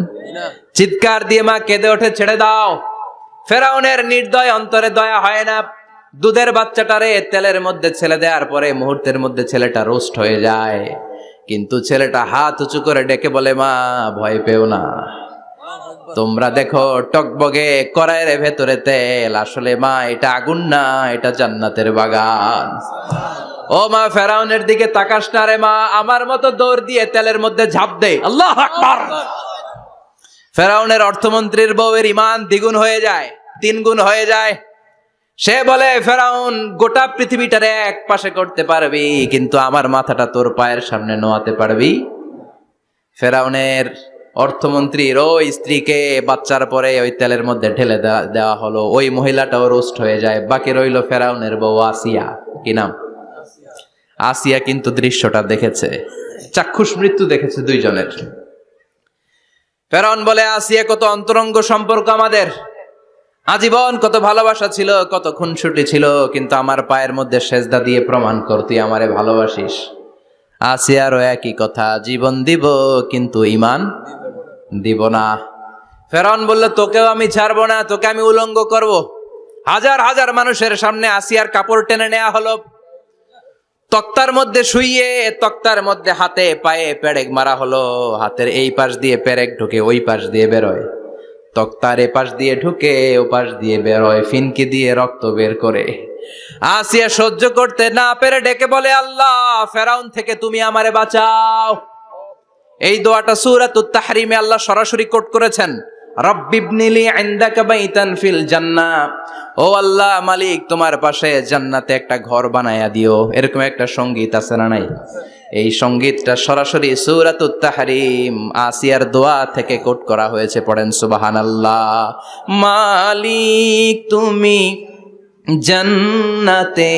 চিৎকার দিয়ে মা কেঁদে ওঠে, ছেড়ে দাও। ফেরাউনের নির্দয় অন্তরে দয়া হয় না। দুধের বাচ্চাটারে তেলের মধ্যে ছেড়ে দেওয়ার পরে মুহূর্তের মধ্যে ছেলেটা রোস্ট হয়ে যায়। কিন্তু ছেলেটা হাত উঁচু করে ডেকে বলে, মা ভয় পেও না, তোমরা দেখো টকবগে কড়াইয়ের ভেতরে তেল, আসলে মা এটা আগুন না, এটা জান্নাতের বাগান। ও মা, ফেরাউনের দিকে তাকাস না রে মা, আমার মতো দৌড় দিয়ে তেলের মধ্যে ঝাঁপ দে। আল্লাহু আকবার। ফেরাউনের অর্থমন্ত্রীর বউয়ের ঈমান দ্বিগুণ হয়ে যায়, 3 গুণ হয়ে যায়। সে বলে, ফেরাউন, গোটা পৃথিবীটারে এক পাশে করতে পারবি, কিন্তু আমার মাথাটা তোর পায়ের সামনে নোয়াতে পারবি? ফেরাউনের অর্থমন্ত্রীর ওই স্ত্রীকে বাচ্চার পরে ওই তেলের মধ্যে ঢেলে দেওয়া হলো। ওই মহিলাটাও রোস্ট হয়ে যায়। বাকি রইল ফেরাউনের বউ আসিয়া। কি নাম? আসিয়া কিন্তু দৃশ্যটা দেখেছে, চাক্ষুষ মৃত্যু দেখেছে দুইজনের। ফেরাউন বলে, আসিয়া, কত অন্তরঙ্গ সম্পর্ক আমাদের, আজীবন কত ভালোবাসা ছিল, কত খুনসুটি ছিল, কিন্তু আমার পায়ের মধ্যে সেজদা দিয়ে প্রমাণ কর তুই আমারে ভালোবাসিস। আসিয়ারও একই কথা, জীবন দিব কিন্তু ঈমান দিব না। ফেরাউন বলল, তোকেও আমি ছাড়বো না, তোকে আমি উলঙ্গ করব। হাজার হাজার মানুষের সামনে আসিয়ার কাপড় টেনে নেওয়া হলো, তক্তার মধ্যে শুইয়ে তক্তার মধ্যে হাতে পায়ে পেরেক মারা হলো। হাতের এই পাশ দিয়ে পেরেক ঢুকে ওই পাশ দিয়ে বেরোয়, তক্তার এ পাশ দিয়ে ঢুকে ও পাশ দিয়ে বেরোয়, ফিনকি দিয়ে রক্ত বের করে। আসিয়া সহ্য করতে না পেরে ডেকে বলে, আল্লাহ, ফেরাউন থেকে তুমি আমারে বাঁচাও। এই দোয়াটা সূরাতুত তাহরিমে আল্লাহ সরাসরি কোট করেছেন, রব্বিবনিলি ইনদাকা বাইতান ফিল জান্নাহ, ও আল্লাহ মালিক, তোমার পাশে জান্নাতে একটা ঘর বানায়া দিও। এরকম একটা সঙ্গীত আছে না নাই? এই সঙ্গীতটা সরাসরি সূরাতুত তাহরিম আসিয়ার দোয়া থেকে কোট করা হয়েছে। পড়েন সুবহানাল্লাহ। মালিক তুমি জান্নাতে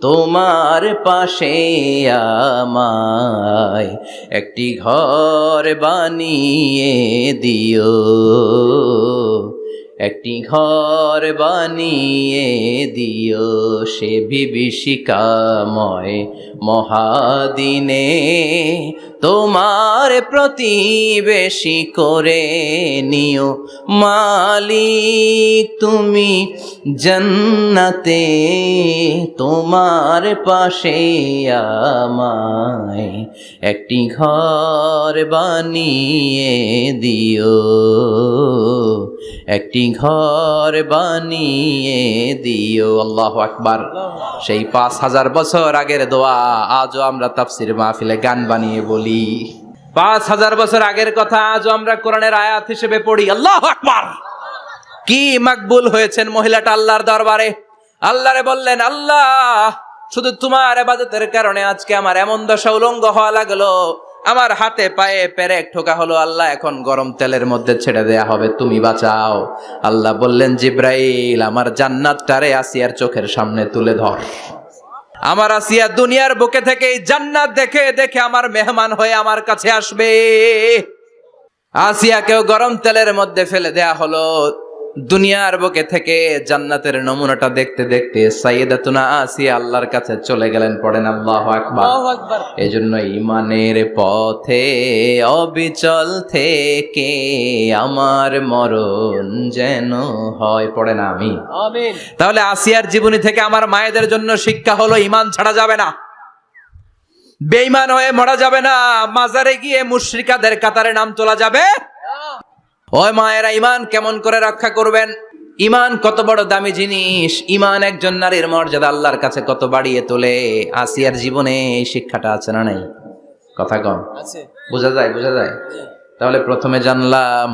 তোমার পাশে আমায় একটি ঘর বানিয়ে দিও, একটি ঘর বানিয়ে দিও সে বিভীষিকাময় মহাদিনে, তোমার প্রতিবেশী করে নিও মালিক তুমি জান্নাতে, তোমার পাশে আমায় একটি ঘর বানিয়ে দিও, একটি ঘর বানিয়ে দিও। আল্লাহু আকবার। সেই ৫,০০০ বছর আগের দোয়া আজও আমরা তাফসির মাহফিলে গান বানিয়ে বলি। ৫,০০০ বছর আগের কথা আজও আমরা কোরআনের আয়াত হিসেবে পড়ি। আল্লাহু আকবার। কি মাকবুল হয়েছেন মহিলাটা আল্লাহর দরবারে। আল্লাহরে বললেন, আল্লাহ শুধু তোমার ইবাদতের কারণে আজকে আমার এমন দশা উলঙ্গ হওয়া লাগলো, আমার হাতে পায়ে পেরেক ঠোকা হলো, আল্লাহ এখন গরম তেলের মধ্যে ছেড়ে দেয়া হবে, তুমি বাঁচাও। আল্লাহ বললেন, জিব্রাইল আমার জান্নাতটারে আসিয়ার চোখের সামনে তুলে ধর। আমার আসিয়া দুনিয়ার বুকে থেকে এই জান্নাত দেখে দেখে আমার মেহমান হয়ে আমার কাছে আসবে। আসিয়াকেও গরম তেলের মধ্যে ফেলে দেয়া হলো। দুনিয়ার বুকে থেকে জান্নাতের নমুনাটা দেখতে দেখতে সাইয়েদাতুনা আসিয়া আল্লাহর কাছে চলে গেলেন। পড়েন আল্লাহু আকবার। এজন্য ঈমানের পথে অবিচল থেকে আমার মরণ যেন হয়। পড়েন আমিন। আমিন। তাহলে আসিয়ার জীবনী থেকে আমার মায়েদের জন্য শিক্ষা হলো, ঈমান ছাড়া যাবে না, বেঈমান হয়ে মরা যাবে না, মাজারে গিয়ে মুশরিকাদের কাতারে নাম তোলা যাবে। ওই মায়েরা ঈমান কেমন করে রক্ষা করবেন? ঈমান কত বড় দামি জিনিস। ঈমান একজন নারীর মর্যাদা আল্লাহর কাছে কত বাড়িয়ে তোলে। আসিয়ার জীবনে এই শিক্ষাটা আছে না নাই? কথা কম আছে, বোঝা যায়? বোঝা যায়। তাহলে প্রথমে জানলাম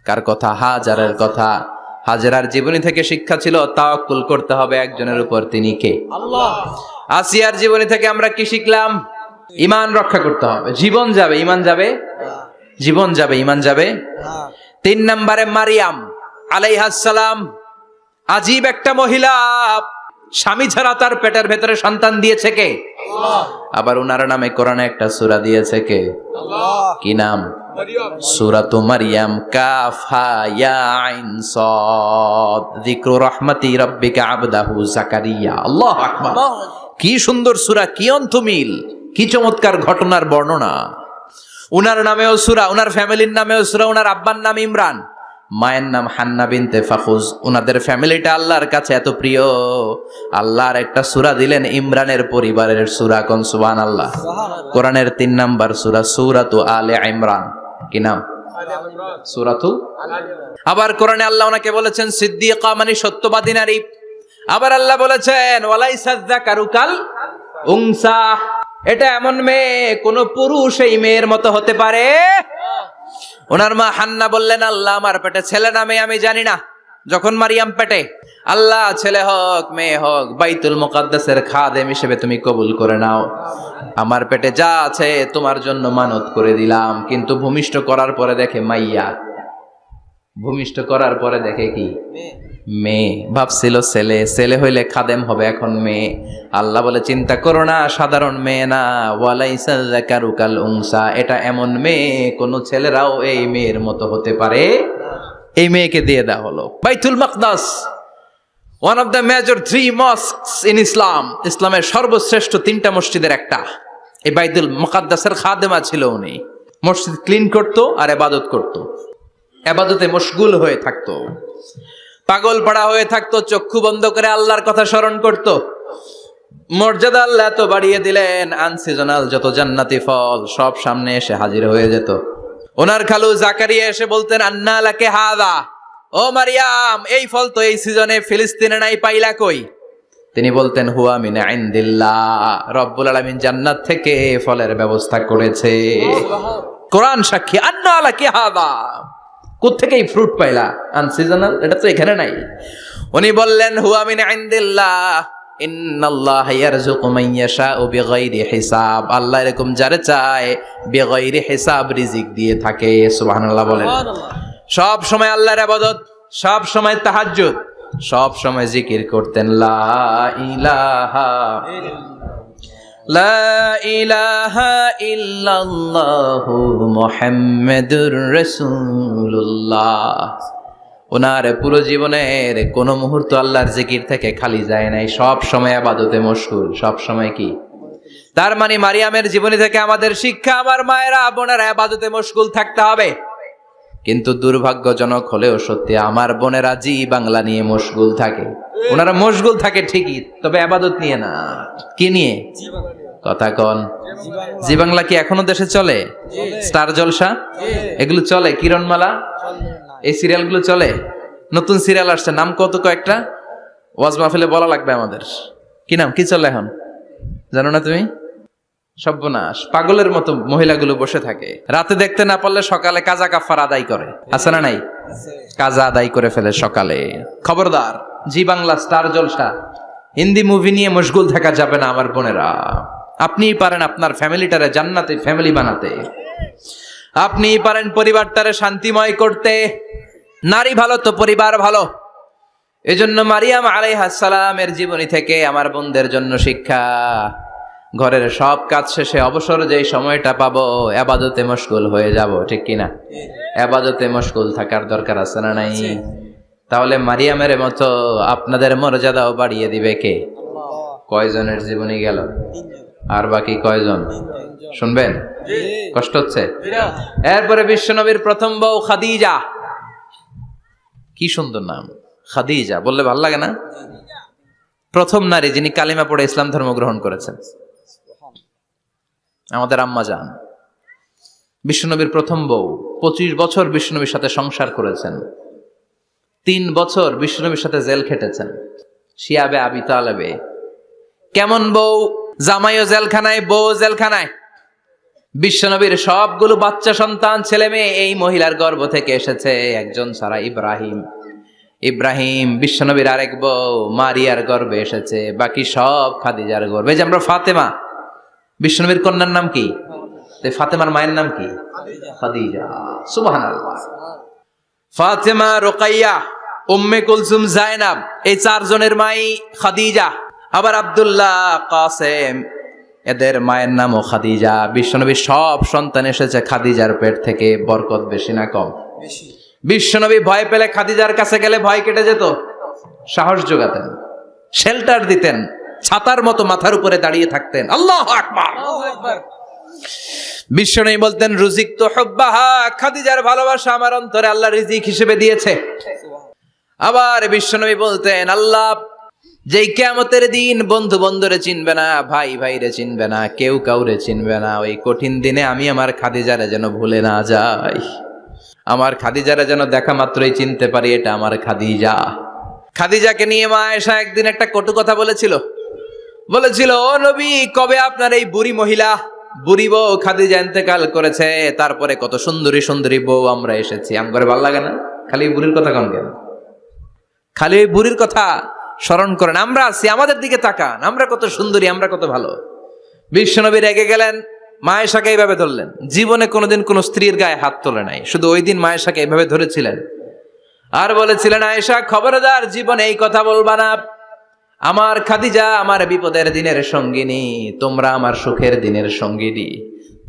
কার কথা? হাজারের কথা। হাজেরার জীবনী থেকে শিক্ষা ছিল তাওয়াক্কুল করতে হবে একজনের উপর, তিনি কে? আল্লাহ। আসিয়ার জীবনী থেকে আমরা কি শিখলাম? ঈমান রক্ষা করতে হবে। জীবন যাবে, ঈমান যাবে, জীবন যাবে, ঈমান যাবে। ৩ নম্বরে মারিয়াম আলাইহাস সালাম, আজীব একটা মহিলা, স্বামী ছাড়া তার পেটের ভেতরে সন্তান দিয়েছে কে? আল্লাহ। আবার উনার নামে কোরআনে একটা সূরা দিয়েছে কে? আল্লাহ। কি নাম? সূরাতু মারইয়াম। কাফ হা ইয়া আইন সাদ, যিকরু রাহমাতি রাব্বিকা আবদাহু যাকারিয়া। আল্লাহু আকবার। কি সুন্দর সূরা, কি অন্তমিল, কি চমৎকার ঘটনার বর্ণনা। উনার নামেও সূরা, উনার ফ্যামিলির নামেও সূরা। উনার আব্বার নাম ইমরান, মায়ের নাম হান্না বিনতে ফাখুজ। উনাদের ফ্যামিলিটা আল্লাহর কাছে এত প্রিয়, আল্লাহর একটা সূরা দিলেন ইমরানের পরিবারের সূরা। কোন সুবহানাল্লাহ। কোরআনের ৩ নাম্বার সূরা, সূরাতু আলে ইমরান। কি নাম? সূরাতু। আবার কোরআনে আল্লাহ ওনাকে বলেছেন সিদ্দিকা, মানে সত্যবাদী নারী। আবার আল্লাহ বলেছেন ওয়ালাইসা যাকারু কাল উনসা, এটা এমন মেয়ে কোন পুরুষ এই মেয়ের মতো হতে পারে? ওনার মা হান্না বললেন, আল্লাহ আমার পেটে ছেলে না মেয়ে আমি জানি না। যখন মারিয়াম পেটে, আল্লাহ ছেলে হোক মেয়ে হোক বাইতুল মুকাদ্দাসের খাদেম হিসেবে তুমি কবুল করে নাও। আমার পেটে যা আছে তোমার জন্য মানত করে দিলাম। কিন্তু ভূমিষ্ঠ করার পরে দেখে মাইয়া, ভূমিষ্ঠ করার পরে দেখে কি? মেয়ে। ভাবছিল ছেলে, ছেলে হইলে খাদেম হবে, এখন মেয়ে। আল্লাহ বলে চিন্তা করো না, সাধারণ মেয়ে না। ওয়ালাইসা যাকারু কাল উনসা, এটা এমন মেয়ে কোন ছেলেরাও এই মেয়ের মতো হতে পারে। এই মেয়েকে দিয়ে দেওয়া হলো বাইতুল মাকদাস, one of the major 3 mosques in Islam. ইসলামের সর্বশ্রেষ্ঠ 3টা মসজিদের একটা। এই বাইতুল মুকাদ্দাসের খাদেমা ছিল উনি। মসজিদ ক্লিন করতো আর ইবাদত করতো, ইবাদতে মশগুল হয়ে থাকতো, পাগল পাড়া হয়ে থাকতো, চক্ষু বন্ধ করে আল্লাহর কথা স্মরণ করত। মর্যাদা আল্লাহ এত বাড়িয়ে দিলেন, আনসিজনাল যত জান্নাতি ফল সব সামনে এসে হাজির হয়ে যেত। ওনার খালু জাকারিয়া এসে বলতেন, আন্না লাকে হাদা, ও মারিয়াম এই ফল তো এই সিজনে ফিলিস্তিনে নাই, পাইলা কই? তিনি বলতেন, হুয়া মিন ইনদিল্লাহ, রব্বুল আলামিন জান্নাত থেকে ফলের ব্যবস্থা করেছে। কোরআন সাক্ষী, আন্না লাকে হাদা, কোত্থেকে এই ফ্রুট পাইলা? আনসিজনাল, এটা তো এখানে নাই। উনি বললেন, হুয়া মিন ইনদিল্লাহ, ইন্নাল্লাহা ইয়ারযুকু মান ইয়াশাউ বিগাইরি হিসাব। আল্লাহ এরকম যারে চায় বিগাইরি হিসাব রিজিক দিয়ে থাকে। সুবহানাল্লাহ বলেন। সব সময় আল্লাহর ইবাদত, সব সময় তাহাজ্জুদ, সব সময় জিকির করতেন, লা ইলাহা লা ইলাহা ইল্লাল্লাহু মুহাম্মাদুর রাসূলুল্লাহ ওনার পুরো জীবনের কোনো মুহূর্ত আল্লাহর জিকির থেকে খালি যায় নাই, সব সময় ইবাদতে মশগুল, সব সময় কি। তার মানে মারিয়ামের জীবনী থেকে আমাদের শিক্ষা, আমার মায়েরা বোনেরা ইবাদতে মশগুল থাকতে হবে। কিন্তু দুর্ভাগ্যজনক হলেও সত্যি, আমার বোনেরা জি বাংলা নিয়ে মশগুল থাকে। ওনারা মশগুল থাকে ঠিকই, তবে ইবাদত নিয়ে না। কি নিয়ে? কথা কন। জি বাংলা কি এখনো দেশে চলে? স্টার জলসা এগুলো চলে? কিরণমালা, এই সিরিয়ালগুলো চলে? নতুন সিরিয়াল আসছে, নাম কত কয়েকটা, ওয়াজ মাহফিলে বলা লাগবে আমাদের। কি নাম, কি চলে এখন জানো না তুমি? সর্বনাশ, পাগলের মতো মহিলাগুলো বসে থাকে, রাতে দেখতে না পারলে সকালে কাজা কাফার আদায় করে, আছে না নাই? কাজা আদায় করে ফেলে সকালে। খবরদার, জি বাংলা, স্টার জলসা, হিন্দি মুভি নিয়ে মশগুল থাকা যাবে না আমার বোনেরা। আপনিই পারেন আপনার ফ্যামিলিটারে জান্নাতে ফ্যামিলি বানাতে, আপনিই পারেন পরিবারটারে শান্তিময় করতে। নারী ভালো তো পরিবার ভালো। এজন্য মারিয়াম আলাইহিস সালামের জীবনী থেকে আমার বোনদের জন্য শিক্ষা, ঘরের সব কাজ শেষে অবসর যেই সময়টা পাবো ইবাদতে মশগুল হয়ে যাব, ঠিক কিনা? ইবাদতে মশগুল থাকার দরকার আছে না নাই? তাহলে মারিয়ামের মতো আপনাদের মর্যাদাও বাড়িয়ে দিবে কে? কয়জনের জীবনী গেল, আর বাকি কয়জন শুনবেন? কষ্ট হচ্ছে? এরপরে বিশ্বনবীর প্রথম বউ খাদিজা। কি সুন্দর নাম, খাদিজা বললে ভাল লাগে না? প্রথম নারী যিনি কালিমা পড়ে ইসলাম ধর্ম গ্রহণ করেছেন, আমাদের আম্মা জান। বিশ্বনবীর প্রথম বউ, 25 বছর বিশ্বনবীর সাথে সংসার করেছেন, 3 বছর বিশ্বনবীর সাথে জেল খেটেছেন, শিয়াবে আবি তালেবে। কেমন বউ? জামাইও জেলখানায়, বউ জেলখানায়। বিশ্বনবীর সবগুলো বাচ্চা সন্তান, ছেলে মেয়ে এই মহিলার গর্ভ থেকে এসেছে, একজন ছাড়া, ইব্রাহিম। ইব্রাহিম বিশ্বনবীর আরেক বউ মারিয়ার গর্ভে এসেছে, বাকি সব খাদিজার গর্ভে। যে আমরা ফাতেমা, বিশ্বনবীর কন্যার নাম কি? ফাতেমার মায়ের নাম কি? খাদিজা। সুবহানাল্লাহ। ফাতেমা, রোকাইয়া, উম্মে কুলসুম, জায়নাব, এই 4 জনের মাই খাদিজা। আবার আব্দুল্লাহ, কাসেম, এদের মায়ের নামও খাদিজা। বিশ্বনবীর সব সন্তান এসেছে খাদিজার পেট থেকে। বরকত বেশি না কম? বিশ্বনবী ভয় পেলে খাদিজার কাছে গেলে ভয় কেটে যেত, সাহস যোগাতেন, শেল্টার দিতেন, ছাতার মতো মাথার উপরে দাঁড়িয়ে থাকতেন। আল্লাহু আকবার। বিশ্বনবী বলতেন, রুজিক তো হুব্বাহা, খাদিজার ভালোবাসা আমার অন্তরে আল্লাহ রিজিক হিসেবে দিয়েছে। আবার বিশ্বনবী বলতেন, আল্লাহ যেই কিয়ামতের দিন বন্ধু বন্ধুরে চিনবে না, ভাই ভাইরে চিনবে না, কেউ কাউরে চিনবে না, ওই কঠিন দিনে আমি আমার খাদিজারে যেন ভুলে না যাই, আমার খাদিজারে যেন দেখা মাত্রই চিনতে পারি এটা আমার খাদিজা। খাদিজাকে নিয়ে মা আয়েশা একদিন একটা কটু কথা বলেছিল, ও নবী, কবে আপনার এই বুড়ি মহিলা, বুড়ি বউ খাদিজা ইন্তেকাল করেছে, তারপরে কত সুন্দরী সুন্দরী বউ আমরা এসেছি, আমার ভালো লাগে না? খালি বুড়ির কথা কন কেন? খালি ওই বুড়ির কথা স্মরণ করেন। আমরা আছি, আমাদের দিকে তাকান, আমরা কত সুন্দরী, আমরা কত ভালো। বিশ্বনবী রেগে গেলেন, মা আয়েশাকে এইভাবে ধরলেন। জীবনে কোনোদিন কোন স্ত্রীর গায়ে হাত তোলে নাই, শুধু ওই দিন মা আয়েশাকে এইভাবে ধরেছিলেন আর বলেছিলেন, আয়েশা খবরদার, জীবনে এই কথা বলবা না। আমার খাদিজা আমার বিপদের দিনের সঙ্গিনী, তোমরা আমার সুখের দিনের সঙ্গিনী।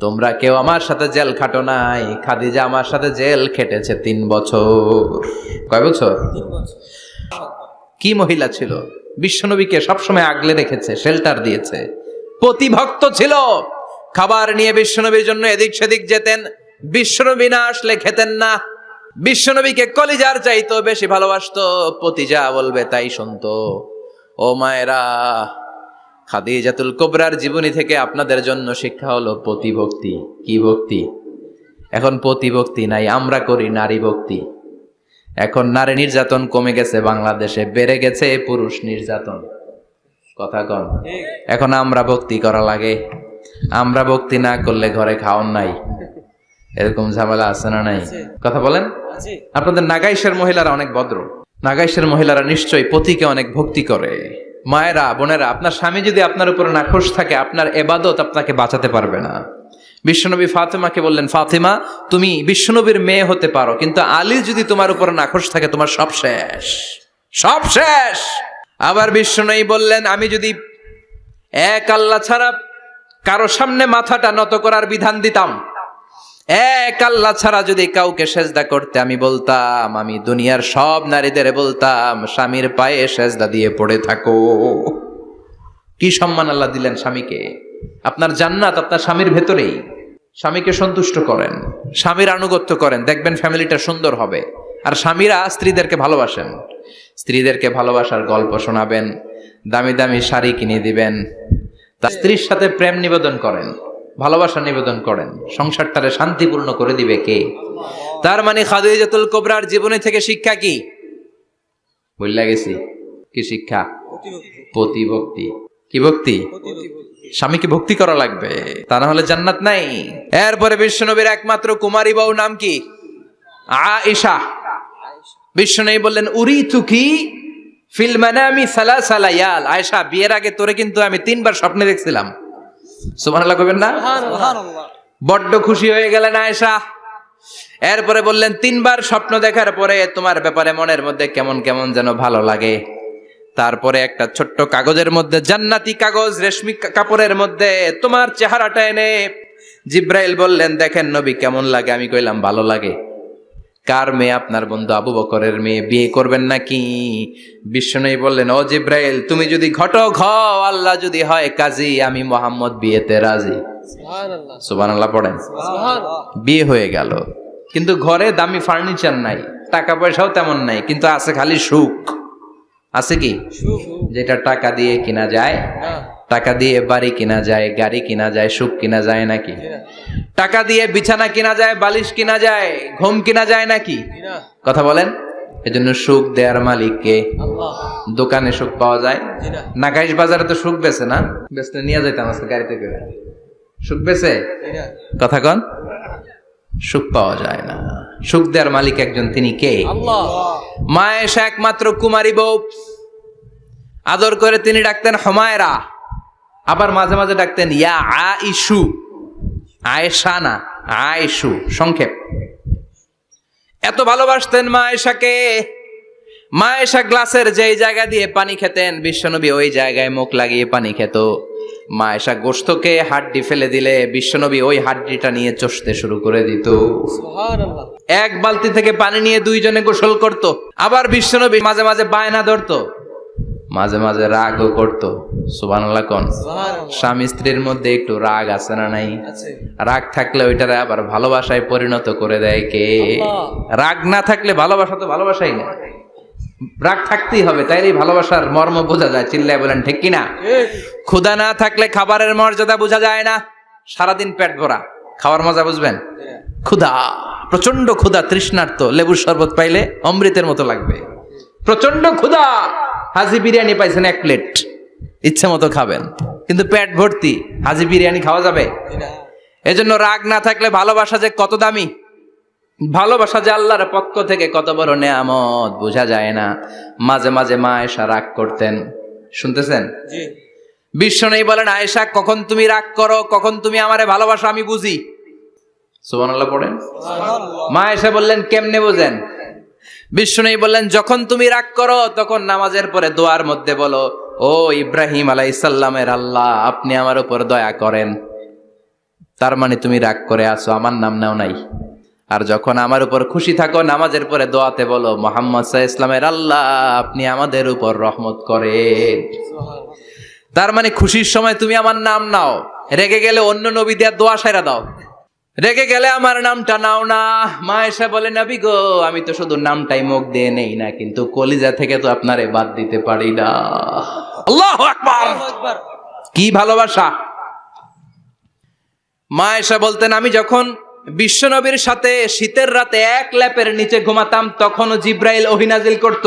তোমরা কেউ আমার সাথে জেল খাটো নাই, খাদিজা আমার সাথে জেল খেটেছে 3 বছর। কয় বছর? 3 বছর। কি মহিলা ছিল! বিশ্বনবীকে সবসময় আগলে রেখেছে, শেল্টার দিয়েছে, প্রতিভক্ত ছিল। খাবার নিয়ে বিশ্বনবীর জন্য এদিক সেদিক যেতেন, বিশ্বনবী না আসলে খেতেন না। বিশ্বনবীকে কলিজার চাইতো বেশি ভালোবাসতো, পতি যা বলবে তাই শুনতো। ও মায়েরা, খাদিজাতুল কুবরার জীবনী থেকে আপনাদের জন্য শিক্ষা হলো প্রতিভক্তি। কি ভক্তি? এখন প্রতিভক্তি নাই, আমরা করি নারী ভক্তি। এখন নারী নির্যাতন কমে গেছে বাংলাদেশে, বেড়ে গেছে পুরুষ নির্যাতন। কথা কন। এখন আমরা ভক্তি করা লাগে, আমরা ভক্তি না করলে ঘরে খাওয়ান নাই, এরকম ঝামেলা আছে না নাই? কথা বলেন। আপনাদের নাগাইশের মহিলারা অনেক ভদ্র, নাগাইশের মহিলারা নিশ্চয়ই পতিকে অনেক ভক্তি করে। মায়েরা, বোনেরা, আপনার স্বামী যদি আপনার উপর নাখোশ থাকে, আপনার ইবাদত আপনাকে বাঁচাতে পারবে না। বিশ্বনবী ফাতেমাকে বললেন, ফাতেমা তুমি বিশ্বনবীর মেয়ে হতে পারো, কিন্তু আলী যদি তোমার উপর নাখোশ থাকে, তোমার সব শেষ, সব শেষ। আবার বিশ্বনবী বললেন, আমি যদি এক আল্লাহ ছাড়া কারো সামনে মাথাটা নত করার বিধান দিতাম, এক আল্লাহ ছাড়া যদি কাউকে সেজদা করতে আমি বলতাম, আমি দুনিয়ার সব নারীদের বলতাম স্বামীর পায়ে সেজদা দিয়ে পড়ে থাকো। কি সম্মান আল্লাহ দিলেন স্বামীকে। আপনার জান্নাত আপনার স্বামীর ভেতরেই। স্বামীকে সন্তুষ্ট করেন, স্বামীর আনুগত্য করেন, দেখবেন ফ্যামিলিটা সুন্দর হবে। আর স্বামীরা স্ত্রীদেরকে ভালোবাসেন, স্ত্রীদেরকে ভালোবাসার গল্প শোনাবেন, দামি দামি শাড়ি কিনে দিবেন, তার স্ত্রীর সাথে প্রেম নিবেদন করেন, ভালোবাসা নিবেদন করেন, সংসারটারে শান্তিপূর্ণ করে দিবে কে? তার মানে খাদিজাতুল কুবরার জীবনী থেকে শিক্ষা কি? বললা গেছি কি শিক্ষা? প্রতিভক্তি। কি ভক্তি? স্বামীকে ভক্তি করা লাগবে, তা না হলে জান্নাত নাই। এরপরে বিশ্বনবীর একমাত্র কুমারী বউ নাম কি? আয়েশা। বিশ্বনবী বললেন উরিতুকি ফিল মানামি সালাসা লায়াল। আয়েশা, বিয়ের আগে তোরে কিন্তু আমি 3 বার স্বপ্নে দেখছিলাম। সুবহানাল্লাহ কইবেন না? সুবহানাল্লাহ। বড্ড খুশি হয়ে গেলেন আয়েশা। এরপরে বললেন 3 বার স্বপ্ন দেখার পরে তোমার ব্যাপারে মনের মধ্যে কেমন কেমন যেন ভালো লাগে। তারপরে একটা ছোট্ট কাগজের মধ্যে, জান্নাতি কাগজ, রেশমি কাপড়ের মধ্যে তোমার চেহারাটা এনে জিব্রাইল বললেন দেখেন নবী কেমন লাগে। আমি কইলাম ভালো লাগে। কার মেয়ে? আপনার বন্ধু আবু বকরের মেয়ে, বিয়ে করবেন নাকি? বিশ্বনবী বললেন ও জিব্রাইল, তুমি যদি ঘটক হও, আল্লাহ যদি হয় কাজী, আমি মুহাম্মদ বিয়েতে রাজি। সুবহানাল্লাহ। সুবহানাল্লাহ পড়েন। সুবহানাল্লাহ। বিয়ে হয়ে গেল, কিন্তু ঘরে দামি ফার্নিচার নাই, টাকা পয়সাও তেমন নাই, কিন্তু আছে খালি সুখ। আছে কি? যেটা টাকা দিয়ে কিনা যায়? টাকা দিয়ে বাড়ি কিনা যায়, গাড়ি কিনা যায়, সুখ কিনা যায় নাকি? টাকা দিয়ে বিছানা কিনা যায়, বালিশ কিনা যায়, ঘুম কিনা যায় নাকি? কথা বলেন। এজন্য সুখ দেয়ার মালিক কে? আল্লাহ। দোকানে সুখ পাওয়া যায়? নাকাইশ বাজারে তো সুখ বেচে না? বেচতে নিয়ে যাইতাম আজকে গাড়িতে করে। সুখ বেচে? কথা কন। সুখ পাওয়া যায় না। সুখ দেয়ার মালিক একজন, তিনি কে? আল্লাহ। মা আয়েশা একমাত্র কুমারী বউ, আদর করে তিনি ডাকতেন হুমায়রা, আবার মাঝে মাঝে ডাকতেন ইয়া আইশু। আয়েশা না, আয়েশু, সংক্ষেপ। এত ভালোবাসতেন মা আয়েশাকে। মা আয়েশা গ্লাসের যেই জায়গা দিয়ে পানি খেতেন, বিশ্বনবী ওই জায়গায় মুখ লাগিয়ে পানি খেত। মা আয়েশা গোশতকে হাড্ডি ফেলে দিলে বিশ্বনবী ওই হাড্ডিটা নিয়ে চষতে শুরু করে দিত। সুবহানাল্লাহ। এক বালতি থেকে পানি নিয়ে 2 জনে গোসল করত। আবার বিশ্বনবী মাঝে মাঝে বায়না ধরতো, মাঝে মাঝে রাগও করতো। সুবহানাল্লাহ কোন। স্বামী স্ত্রীর মধ্যে একটু রাগ আছে না নাই? রাগ থাকলে ওইটারে আবার ভালোবাসায় পরিণত করে দেয় কে? রাগ না থাকলে ভালোবাসা তো ভালোবাসাই না, রাগ থাকতেই হবে, তাইলে ভালোবাসার মর্ম বোঝা যায়। চিল্লায় বলেন ঠিক কিনা? ক্ষুধা না থাকলে খাবারের মর্যাদা বোঝা যায় না। সারাদিন পেট ভরা, খাওয়ার মজা বুঝবেন? ক্ষুধা, প্রচন্ড ক্ষুধা, তৃষ্ণার্ত, লেবুর শরবত পাইলে অমৃতের মতো লাগবে। প্রচন্ড ক্ষুধা, হাজি বিরিয়ানি পাইছেন 1 প্লেট, ইচ্ছে মতো খাবেন, কিন্তু পেট ভর্তি, হাজি বিরিয়ানি খাওয়া যাবে? এজন্য রাগ না থাকলে ভালোবাসা যে কত দামি, ভালোবাসা যে আল্লাহর পক্ষ থেকে কত বড় নেয়ামত বোঝা যায় না। মাঝে মাঝে মা আয়েশা রাগ করতেন। শুনতেছেন? জি। বিশ্বনবী বলেন আয়েশা, কখন তুমি রাগ করো, কখন তুমি আমারে ভালোবাসো আমি বুঝি। সুবহানাল্লাহ পড়েন। মা আয়েশা বললেন কেমনে বোঝেন? বিশ্বনবী বললেন যখন তুমি রাগ করো তখন নামাজের পরে দোয়ার মধ্যে বলো, ও ইব্রাহিম আলাইহিস সালামের আল্লাহ, আপনি আমার উপর দয়া করেন। তার মানে তুমি রাগ করে আছো, আমার নাম নাও নাই। আর যখন আমার উপর খুশি থাকো নামাজের পরে দোয়াতে বলো, মুহাম্মদ সাল্লাল্লাহু আলাইহি ওয়াসাল্লামের আল্লাহ, আপনি আমাদের উপর রহমত করেন। তার মানে খুশির সময় তুমি আমার নাম নাও, রেগে গেলে অন্য নবী দেয়া দোয়া সাইরা দাও, রেগে গেলে আমার নামটা নাও না। মা আয়েশা বলে নবী গো, আমি তো শুধু নামটাই মুখ দিয়ে নেই না, কিন্তু কলিজা থেকে তো আপনারে বাদ দিতে পারি না। আল্লাহু আকবার। কি ভালোবাসা! মা আয়েশা বলতেন আমি যখন বিশ্বনবীর সাথে শীতের রাতে এক ল্যাপের নিচে ঘুমাতাম তখনও জিব্রাইল ওহী নাজিল করত।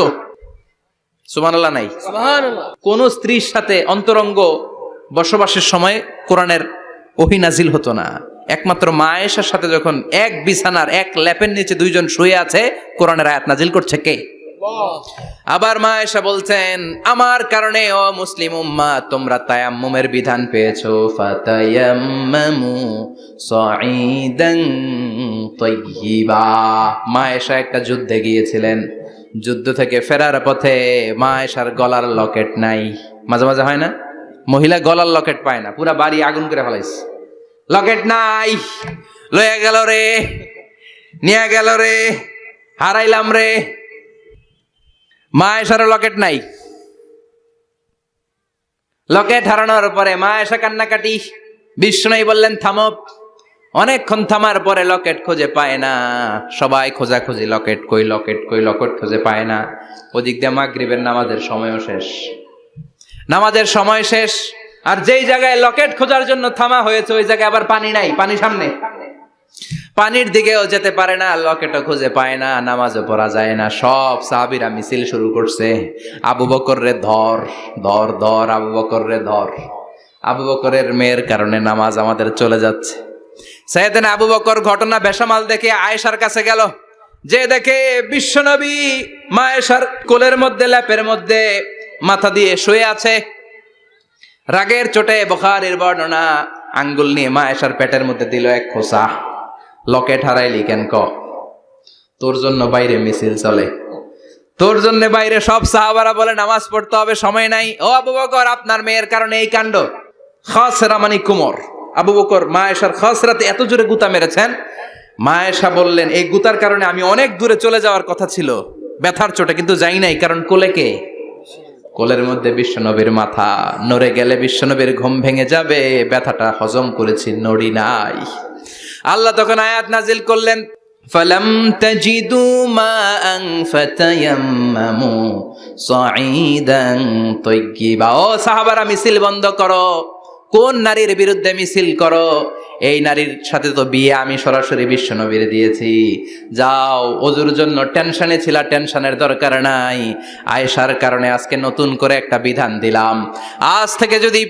সুবহানাল্লাহ নাই? সুবহানাল্লাহ। কোন স্ত্রীর সাথে অন্তরঙ্গ বসবাসের সময় কোরআনের ওহী নাজিল হতো না। একমাত্র মা আয়েশার সাথে যখন এক বিছানার এক ল্যাপের নিচে 2 জন শুয়ে আছে, কোরআনের আয়াত নাজিল করছে কে? আবার মা আয়েশা বলছেন আমার কারণে ও মুসলিম উম্মাহ তোমরা তায়াম্মুমের বিধান পেয়েছো। ফাতায়াম্মামু সাঈদান তাইয়্যিবা। মা আয়েশা একটা যুদ্ধে গিয়েছিলেন, যুদ্ধ থেকে ফেরার পথে মা আয়েশার গলার লকেট নাই। মাঝে মাঝে হয় না, মহিলা গলার লকেট পায় না, পুরা বাড়ি আগুন করে ফেলাইছে, লকেট নাই। লয়ে গেল রে, নিয়ে গেল রে, হারাইলাম রে। মা আয়েশার লকেট নাই। লকেট হারানোর পরে মা আয়েশা কান্নাকাটি। বিষ্ণু বললেন থামো। অনেকক্ষণ থামার পরে লকেট খুঁজে পায় না। সবাই খোঁজাখুঁজি, লকেট কই, লকেট কই, লকেট খুঁজে পায় না। ওদিক দিয়ে মাগরিবের নামাজের সময়ও শেষ, নামাজের সময় শেষ। আর যেই জায়গায় লকেট খোঁজার জন্য থামা হয়েছে ওই জায়গায় আবার পানি নাই, পানি সামনে, পানির দিকেও যেতে পারে না, লকেটও খুঁজে পায় না, নামাজও পড়া যায় না। সব সাহাবীরা মিছিল শুরু করছে, আবু বকর রে ধর, ধর ধর, আবু বকর রে ধর। আবু বকরের মেয়ের কারণে নামাজ আমাদের চলে যাচ্ছে। সাইয়েদনা আবু বকর ঘটনা বেসামাল দেখে আয়েশার কাছে গেল, যে দেখে বিশ্বনবী মা আয়েশার কোলের মধ্যে, ল্যাপের মধ্যে মাথা দিয়ে শুয়ে আছে। রাগের চোটে বুখারীর বর্ণনা, আঙ্গুল নিয়ে মা আয়েশার পেটের মধ্যে দিল এক খোঁচা। লকেট হারাইলি কেন? তোর জন্য বাইরে মিছিল চলে, তোর জন্য বাইরে সব সাহাবারা বলে নামাজ পড়তে হবে, সময় নাই। ও আবু বকর, আপনার মেয়ের কারণে এই কাণ্ড। খাসরা মানে কুমর। আবু বকর মা আয়েশার খাসরাতে এত জোরে গুতা মেরেছেন, মা আয়েশা বললেন এই গুতার কারণে আমি অনেক দূরে চলে যাওয়ার কথা ছিল ব্যথার চোটে, কিন্তু যাই নাই, কারণ কোলে কে? কোলের মধ্যে বিশ্বনবীর মাথা। নড়ে গেলে বিশ্বনবীর ঘুম ভেঙে যাবে, ব্যথাটা হজম করেছি, নড়ি নাই। আল্লাহ তখন আয়াত নাজিল করলেন, ফালাম তাজিদু মাআন ফাতায়াম্মামু সাঈদান তাইয়্যিবা। ও সাহাবারা, মিছিল বন্ধ করো। কোন নারীর বিরুদ্ধে মিছিল করো? এই নারীর সাথে তো বিয়ে আমি সরাসরি বিশ্বনবীর দিয়েছি। যাও, ওজুর জন্য টেনশনে ছিলা, টেনশনের দরকার নাই। আয়েশার কারণে আজকে নতুন করে একটা বিধান দিলাম, আজ থেকে যদি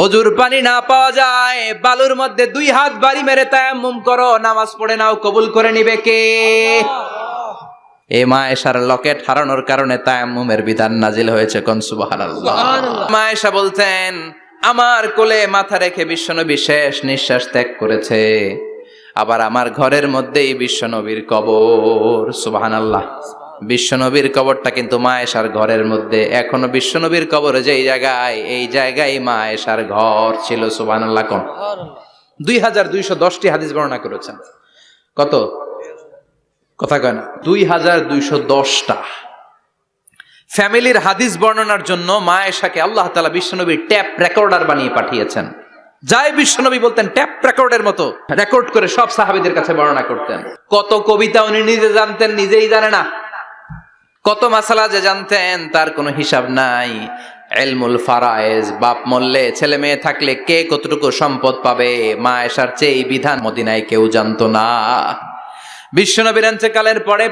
ওজুর পানি না পাওয়া যায়, বালুর মধ্যে 2 হাত বাড়ি মেরে তায়াম্মুম করো, নামাজ পড়ে নাও, কবুল করে নিবে কে? এই মা আয়েশার লকেট হারানোর কারণে তায়াম্মুমের বিধান নাজিল হয়েছে। কোন সুবহানাল্লাহ। মা আয়েশা বলতেন, আমার কোলে মাথা রেখে বিশ্বনবী শেষ নিঃশ্বাস ত্যাগ করেছে, আবার আমার ঘরের মধ্যেই বিশ্বনবীর কবর। সুবহানাল্লাহ। বিশ্বনবীর কবরটা কিন্তু মা আয়েশার ঘরের মধ্যে। এখনো বিশ্বনবীর কবর যেই জায়গায়, এই জায়গায় মা আয়েশার ঘর ছিল। সুবহানাল্লাহ। কোন 2210টি হাদিস বর্ণনা করেছেন। কত? কথা কয় না, 2210টা। ফ্যামিলির হাদিস বর্ণনার জন্য মা আয়েশাকে আল্লাহ তাআলা বিশ্বনবীর ট্যাপ রেকর্ডার বানিয়ে পাঠিয়েছেন। যাই বিশ্বনবী বলতেন ট্যাপ রেকর্ডের মতো রেকর্ড করে সব সাহাবীদের কাছে বর্ণনা করতেন। কত কবিতা উনি নিজে জানতেন, নিজেই জানে না। কত মাসালা যে জানতেন তার কোনো হিসাব নাই। ইলমুল ফারায়েজ, বাপ মরলে ছেলে মেয়ে থাকলে কে কতটুকু সম্পদ পাবে, মা আয়েশার চেয়ে এই বিধান মদিনায় কেউ জানতো না। বিশ্বনবীর ইন্তেকালের পরে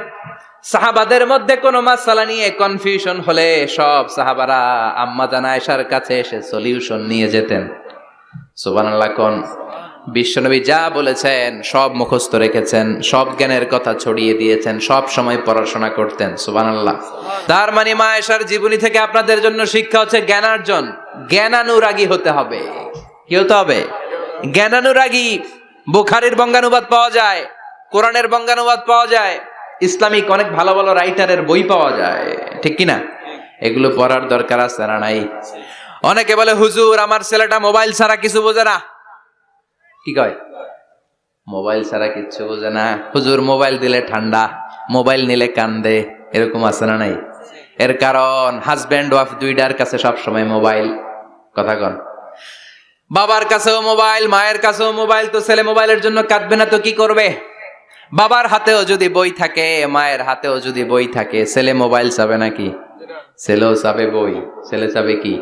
সাহাবাদের মধ্যে কোনো মাসালা নিয়ে কনফিউশন হলে সব সাহাবারা আম্মা জান আয়েশার কাছে এসে সলিউশন নিয়ে যেতেন। সুবহানাল্লাহ। কোন বিশ্বনবী যা বলেছেন সব মুখস্থ রেখেছেন, সব জ্ঞানের কথা ছড়িয়ে দিয়েছেন, সব সময় পড়াশোনা করতেন। সুবহানাল্লাহ। তার মানে মা আয়েশার জীবনী থেকে আপনাদের জন্য শিক্ষা হচ্ছে জ্ঞানার্জন, জ্ঞানানুরাগী হতে হবে। কি হতে হবে? জ্ঞানানুরাগী। বুখারীর বঙ্গানুবাদ পাওয়া যায়, কোরআনের বঙ্গানুবাদ পাওয়া যায়, ইসলামিক অনেক ভালো ভালো রাইটারের বই পাওয়া যায়, ঠিক কিনা? এগুলো পড়ার দরকার আছে না নাই? অনেকে বলে হুজুর আমার ছেলেটা মোবাইল ছাড়া কিছু বোঝে না। কি কয়? মোবাইল ছাড়া কিচ্ছু বোঝে না। হুজুর মোবাইল দিলে ঠান্ডা, মোবাইল নিলে কান্দে, এরকম আছে না নাই? এর কারণ হাজব্যান্ড ওয়াইফ দুইটার কাছে সবসময় মোবাইল। কথা কন। বাবার কাছেও মোবাইল, মায়ের কাছেও মোবাইল, তো ছেলে মোবাইলের জন্য কাঁদবে না তো কি করবে? বাবার হাতেও যদি বই থাকে, মায়ের হাতেও যদি বই থাকে, ছেলে মোবাইল চাবে নাকি? ছেলেও চাবে বই, ছেলে চাবে কি?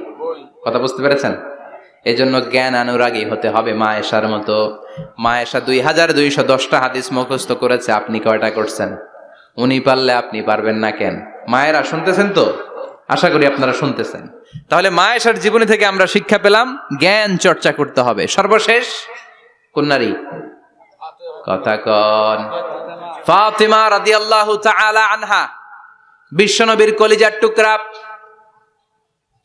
কথা বুঝতে পেরেছেন? এই জন্য জ্ঞান অনুরাগী হতে হবে মা আয়েশার মতো। মা আয়েশা 2210টা হাদিস মুখস্থ করেছে, আপনি কয়টা করছেন? উনি পারলে আপনি পারবেন না কেন? মায়েরা শুনতেছেন তো? আশা করি আপনারা শুনতেছেন। তাহলে মা আয়েশার জীবনী থেকে আমরা শিক্ষা পেলাম জ্ঞান চর্চা করতে হবে। সর্বশেষ কোন নারী? কথা কন। ফাতিমা রাদিয়াল্লাহু তাআলা আনহা, বিশ্বনবীর কলিজার টুকরা।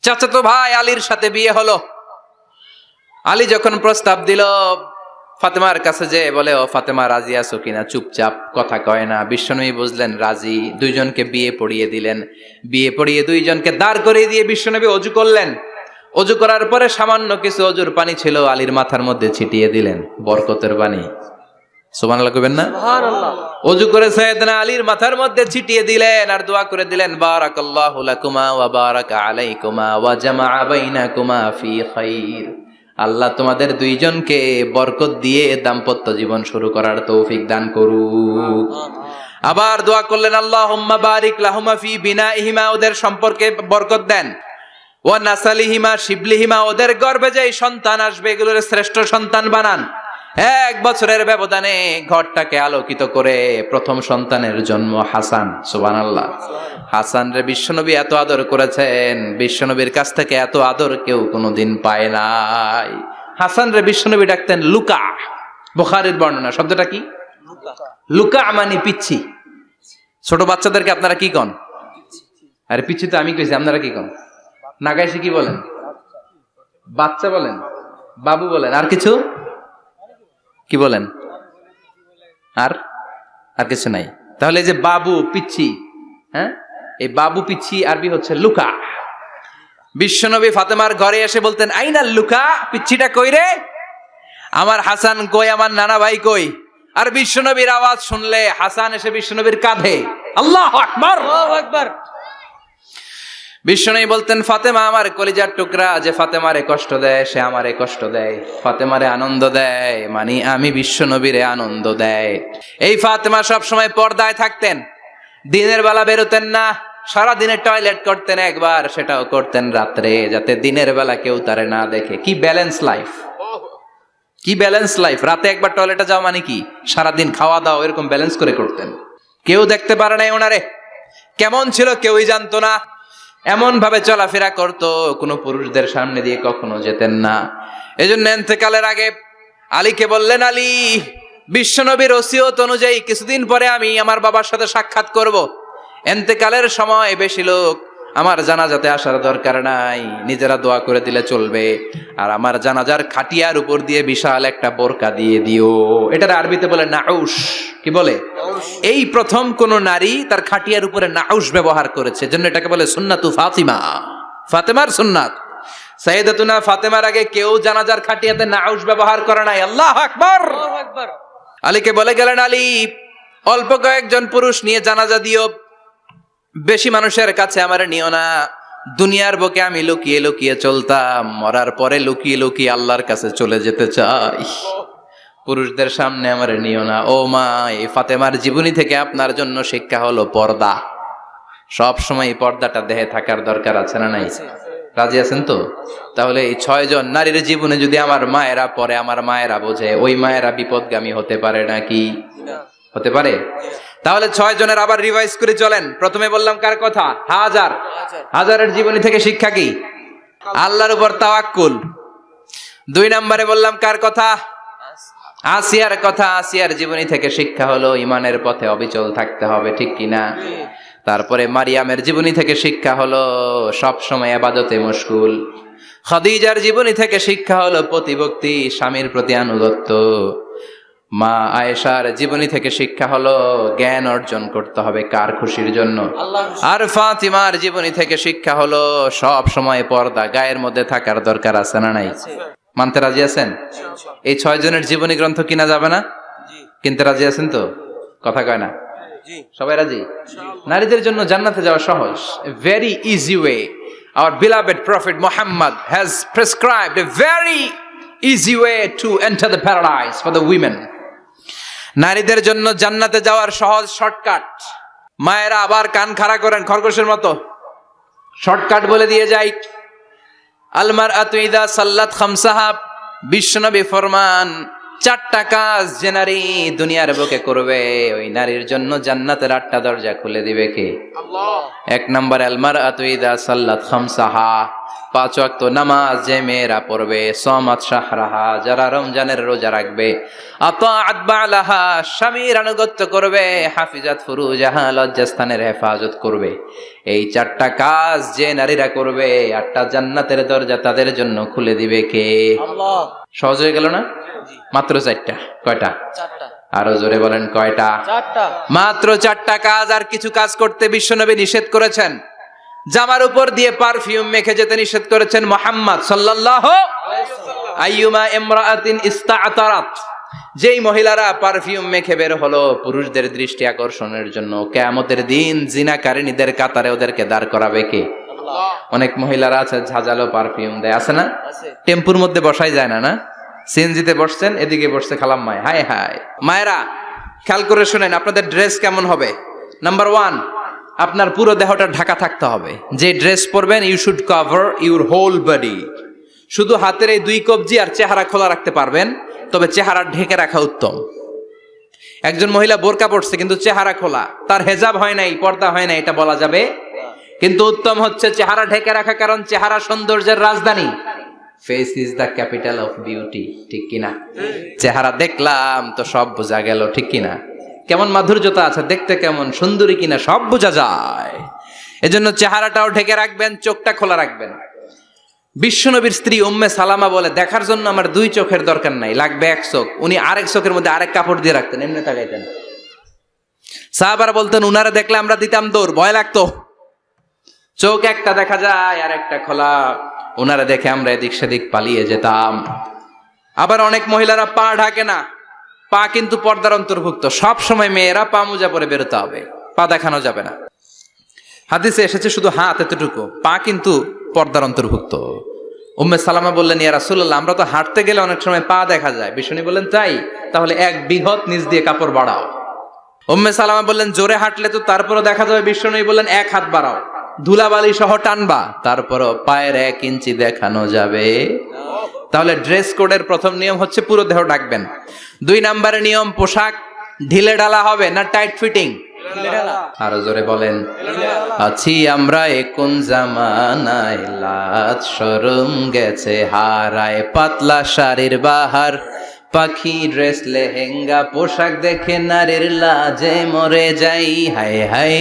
চাচাতো ভাই আলীর সাথে বিয়ে হলো। আলী যখন প্রস্তাব দিল ফাতেমার কাছে, যে বলে ও ফাতেমা রাজি আছো কিনা? চুপচাপ, কথা কয় না। বিশ্বনবী বুঝলেন রাজি, দুইজনকে বিয়ে পড়িয়ে দিলেন। বিয়ে পড়িয়ে দুইজনকে দাঁড় করিয়ে দিয়ে বিশ্বনবী ওযু করলেন। ওযু করার পরে সামান্য কিছু ওযুর পানি ছিল আলীর মাথার মধ্যে ছিটিয়ে দিলেন, বরকতের পানি। সুবহানাল্লাহ কইবেন না? সুবহানাল্লাহ। ওযু করে সাইয়েদনা আলীর মাথার মধ্যে ছিটিয়ে দিলেন আর দোয়া করে দিলেন, বারাকাল্লাহু লাকুমা ওয়া বারাকা আলাইকুমা ওয়া জামাআ বাইনাকুমা ফি খাইর। আল্লাহ তোমাদের দুইজনকে বরকত দিয়ে দাম্পত্য জীবন শুরু করার তৌফিক দান করুক। আবার দোয়া করলেন, আল্লাহুম্মা বারিক লাহুমা ফি বিনাইহিমা, ওদের সম্পর্কে বরকত দেন, ওয়া নাসালিহিমা শিবলিহিমা, ওদের গর্ভে যে সন্তান আসবে এগুলোর শ্রেষ্ঠ সন্তান বানান। 1 বছরের ব্যবধানে ঘরটাকে আলোকিত করে প্রথম সন্তানের জন্ম হাসান। সুবহানাল্লাহ। হাসান রে বিশ্বনবী এত আদর করেছেন, বিশ্বনবীর কাছ থেকে এত আদর কেউ কোনোদিন পায় নাই। হাসান রে বিশ্বনবী ডাকতেন লুকা। বুখারীর বর্ণনা, শব্দটা কি? লুকা মানে পিচ্ছি। ছোট বাচ্চাদেরকে আপনারা কি কন? আরে পিচ্ছি তো আমি কইছি, আপনারা কি কন? নাগাইছে কি বলেন? বাচ্চা বলেন, বাবু বলেন, আর কিছু কি বলেন? আর আর কিছু নাই। তাহলে এই যে বাবু পিচ্ছি, হ্যাঁ, এই বাবু পিচ্ছি আরবি হচ্ছে লুকা। বিশ্বনবী ফাতেমার ঘরে এসে বলতেন, আইনাল লুকা, পিচ্ছিটা কই রে? আমার হাসান কই, আমার নানা ভাই কই? আর বিশ্বনবীর আওয়াজ শুনলে হাসান এসে বিশ্বনবীর কাঁধে। আল্লাহু আকবার, আল্লাহু আকবার। বিশ্বনবী বলতেন, ফাতেমা আমার কলিজার টুকরা, যে ফাতেমারে কষ্ট দেয় সে আমারে কষ্ট দেয়, ফাতেমারে আনন্দ দেয় মানে আমি বিশ্বনবীরে আনন্দ দেয়। এই ফাতেমা সব সময় পর্দায় থাকতেন, দিনের বেলা বেরোতেন না, সারা দিনে টয়লেট করতেন একবার, সেটাও করতেন রাত্রে, যাতে দিনের বেলা কেউ তারে না দেখে। কি ব্যালেন্স লাইফ, কি ব্যালেন্স লাইফ! রাতে একবার টয়লেটে যাওয়া মানে কি সারাদিন খাওয়া দাওয়া এরকম ব্যালেন্স করে করতেন। কেউ দেখতে পারে নাই ওনারে, কেমন ছিল কেউই জানতো না। এমন ভাবে চলাফেরা করতো, কোনো পুরুষদের সামনে দিয়ে কখনো যেতেন না। এজন্য ইন্তেকালের আগে আলীকে বললেন, আলী, বিশ্বনবীর ওসিয়ত অনুযায়ী কিছুদিন পরে আমি আমার বাবার সাথে সাক্ষাৎ করব। ইন্তেকালের সময় বেশি লোক আমার জানাজাতে আসার দরকার নাই, নিজেরা দোয়া করে দিলে চলবে। আর আমার জানাজার খাটিয়ার উপর দিয়ে বিশাল একটা বোরকা দিয়ে দিও। এটার আরবিতে বলে নাউশ। কি বলে? এই প্রথম কোন নারী তার খাটিয়ার উপরে নাউশ ব্যবহার করেছে, জন্য এটাকে বলে সুন্নাতু ফাতিমা, ফাতেমার সুন্নাত। সাইয়েদাতুনা ফাতেমার আগে কেউ জানাজার খাটিয়াতে নাউশ ব্যবহার করে নাই। আল্লাহু আকবার, আল্লাহু আকবার। আলীকে বলে গেলেন, আলী, অল্প কয়েকজন পুরুষ নিয়ে জানাজা দিও, বেশি মানুষের কাছে আমার নিও না। দুনিয়ার বুকে আমি লুকিয়ে লুকিয়ে চলতাম, মরার পরে লুকিয়ে লুকিয়ে আল্লাহর কাছে চলে যেতে চাই, পুরুষদের সামনে আমার নিও না। ও মা, এই ফাতেমার জীবনী থেকে আপনার জন্য শিক্ষা হলো পর্দা। সব সময় এই পর্দাটা দেহে থাকার দরকার আছে না নাই? রাজি আছেন তো? তাহলে এই 6 জন নারীর জীবনে যদি আমার মায়েরা পরে, আমার মায়েরা বোঝে, ওই মায়েরা বিপদগামী হতে পারে নাকি? হতে পারে। তাহলে 6 জনের আবার রিভাইজ করে চলেন। প্রথমে বললাম কার কথা? হাজার। হাজারের জীবনী থেকে শিক্ষা কি? আল্লাহর উপর তাওয়াক্কুল। 2 নম্বরে বললাম কার কথা? আসিয়ার কথা। আসিয়ার জীবনী থেকে শিক্ষা হলো ইমানের পথে অবিচল থাকতে হবে, ঠিক কিনা? তারপরে মারিয়ামের জীবনী থেকে শিক্ষা হলো সব সময় ইবাদতে মশগুল। খাদিজার জীবনী থেকে শিক্ষা হলো প্রতিভক্তি, স্বামীর প্রতি আনুগত্য। মা আয়েশার জীবনী থেকে শিক্ষা হলো জ্ঞান অর্জন করতে হবে কার খুশির জন্য? আর ফাতিমার জীবনী থেকে শিক্ষা হলো সব সময় পর্দা গায়ের মধ্যে থাকার দরকার আছে না নাই? মানতে রাজি আছেন? এই 6 জনের জীবনী গ্রন্থ কিনা যাবে না? কিনতে রাজি আছেন তো? কথা কয় না? সবাই রাজি? নারীদের জন্য জান্নাতে যাওয়া সহজ, a very easy way. Our beloved Prophet Muhammad has prescribed a very easy way to enter the paradise for the women. নারীদের জন্য জান্নাতে যাওয়ার সহজ শর্টকাট। মায়েরা আবার কান খাড়া করেন খরগোশের মতো, শর্টকাট বলে দিয়ে যাই। আলমারআতু ইযা সাল্লাত খামসাহা, বিশ্বনবী ফরমান 4টা কাজ যে নারী দুনিয়ার বুকে করবে, ওই নারীর জন্য জান্নাতের 8টা দরজা খুলে দিবে কে? আল্লাহ। 1 নম্বর, আলমারআতু ইযা সাল্লাত খামসাহা, 5 ওয়াক্ত নামাজ যে মেয়েরা পড়বে, সামাত শাহরাহা, যারা রমজানের রোজা রাখবে, আতাআত বালাহা, স্বামীর আনুগত্য করবে, হাফিজাত ফুরুজাহা, লজ্জাস্থানের হেফাজত করবে। এই 4টা কাজ যে নারীরা করবে, 8টা জান্নাতের দরজা তাদের জন্য খুলে দিবে কে? আল্লাহ। সহজ হয়ে গেল না? মাত্র 4টা। কয়টা? 4টা। আরো জোরে বলেন, কয়টা? 4টা। মাত্র 4টা কাজ। আর কিছু কাজ করতে বিশ্বনবী নিষেধ করেছেন। জামার উপর দিয়ে পারফিউম মেখে যেতে নিষেধ করেছেন মুহাম্মদ সাল্লাল্লাহু আলাইহি ওয়াসাল্লাম। আইয়ুমা ইমরাআতিন ইস্তাআতারাত, যেই মহিলারা পারফিউম মেখে বের হলো পুরুষদের দৃষ্টি আকর্ষণের জন্য, কিয়ামতের দিন জিনাকারিনীদের কাতারে ওদেরকে দাঁড় করাবে কে? অনেক মহিলারা আছে ঝাঁঝালো পারফিউম দেয়, আছে না? টেম্পুর মধ্যে বসাই যায় না, না সিএনজিতে বসছেন, এদিকে বসছে খালাম মায়, হায় হায়। মায়েরা খেয়াল করে শুনেন, আপনাদের ড্রেস কেমন হবে? নাম্বার 1, আপনার পুরো দেহটা ঢাকা থাকতে হবে। যে ড্রেস পরবেন you should cover your whole body. শুধু হাতের এই 2 কবজি আর চেহারা খোলা রাখতে পারবেন, তবে চেহারা ঢেকে রাখা উত্তম। একজন মহিলা বোরকা পড়ছে কিন্তু চেহারা খোলা, তার হেজাব হয় নাই, পর্দা হয় নাই, এটা বলা যাবে? কিন্তু উত্তম হচ্ছে চেহারা ঢেকে রাখা, কারণ চেহারা সৌন্দর্যের রাজধানী। Face is the capital of beauty, ঠিক কিনা? চেহারা দেখলাম তো সব বোঝা গেল, ঠিক কিনা? কেমন মাধুর্যতা আছে, দেখতে কেমন সুন্দরী কিনা সব বোঝা যায়। এজন্য চেহারাটাও ঢেকে রাখবেন, চোখটা খোলা রাখবেন। বিশ্বনবীর স্ত্রী উম্মে সালামা বলে, দেখার জন্য আমার 2 চোখের দরকার নাই, লাগবে 1 চোখ। উনি আরেক চোখের মধ্যে আরেক কাপড় দিয়ে রাখতেন, এমনি তাকাইতেন। সাহাবারা বলতেন উনারা দেখলে আমরা দিতাম দৌড়, ভয় লাগতো। চোখ একটা দেখা যায় আর একটা খোলা, ওনারা দেখে আমরা এদিক সেদিক পালিয়ে যেতাম। আবার অনেক মহিলারা পা ঢাকে না, পা কিন্তু পর্দার অন্তর্ভুক্ত। সব সময় মেয়েরা পা মোজা পরে বেরোতে হবে, পা দেখানো যাবে না। হাদিসে এসেছে শুধু হাত এতটুকু, পা কিন্তু পর্দার অন্তর্ভুক্ত। উম্মে সালামা বললেন, ইয়া রাসূলুল্লাহ, আমরা তো হাঁটতে গেলে অনেক সময় পা দেখা যায়। বিষ্ণু বললেন, তাই? তাহলে 1 বৃহৎ নিচ দিয়ে কাপড় বাড়াও। উম্মে সালামা বললেন, জোরে হাঁটলে তো তারপরও দেখা যাবে। বিষ্ণু বললেন, 1 হাত বাড়াও, ধুলাবালি সহ টানবা, তারপরও পায়ের 1 ইঞ্চি দেখানো যাবে। তাহলে ড্রেস কোডের প্রথম নিয়ম হচ্ছে পুরো দেহ ঢাকবেন। 2 নম্বরে নিয়ম, পোশাক ঢিলে ঢালা হবে না টাইট ফিটিং? আরো জোরে বলেন। আছি আমরা কোন জামানায়, লাজ শরম গেছে হারায়, পাতলা শাড়ির বাহার, পাখি ড্রেস লেহেঙ্গা, পোশাক দেখে নারীর লাজে মরে যাই, হায় হায়।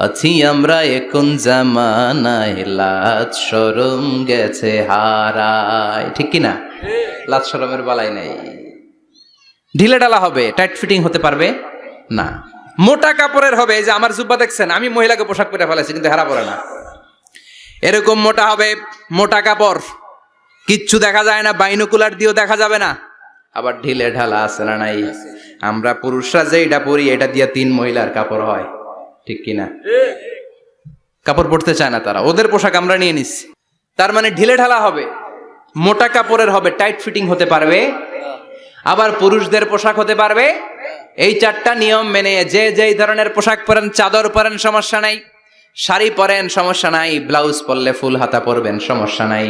আছি আমরা কোন জামানায়, লাজ শরম গেছে হারায়, ঠিক কিনা? লাজ শরমের বালাই নেই। ঢিলে ঢালা হবে, টাইট ফিটিং হতে পারবে না। মোটা কাপড়ের হবে, এই যে আমার জুব্বা দেখছেন, আমি মহিলাকে পোশাক পরে ফেলেছি কিন্তু হেরা পরে না, এরকম মোটা হবে। মোটা কাপড়, কিচ্ছু দেখা যায় না, বাইনোকুলার দিয়েও দেখা যাবে না। আবার ঢিলে ঢালা আছে না নাই? আমরা পুরুষরা যে এটা পরি, এটা দিয়ে 3 মহিলার কাপড় হয়, ঠিক কিনা? কাপড় পরতে চায় না তারা, ওদের পোশাক আমরা নিয়ে নিচ্ছি। তার মানে ঢিলে ঢালা হবে, মোটা কাপড়ের হবে, টাইট ফিটিং হতে পারবে। আবার পুরুষদের পোশাক হতে পারবে। এই 4টা নিয়ম মেনে যে যেই ধরনের পোশাক পরেন, চাদর পরেন সমস্যা নাই, শাড়ি পরেন সমস্যা নাই, ব্লাউজ পরলে ফুল হাতা পরবেন সমস্যা নাই,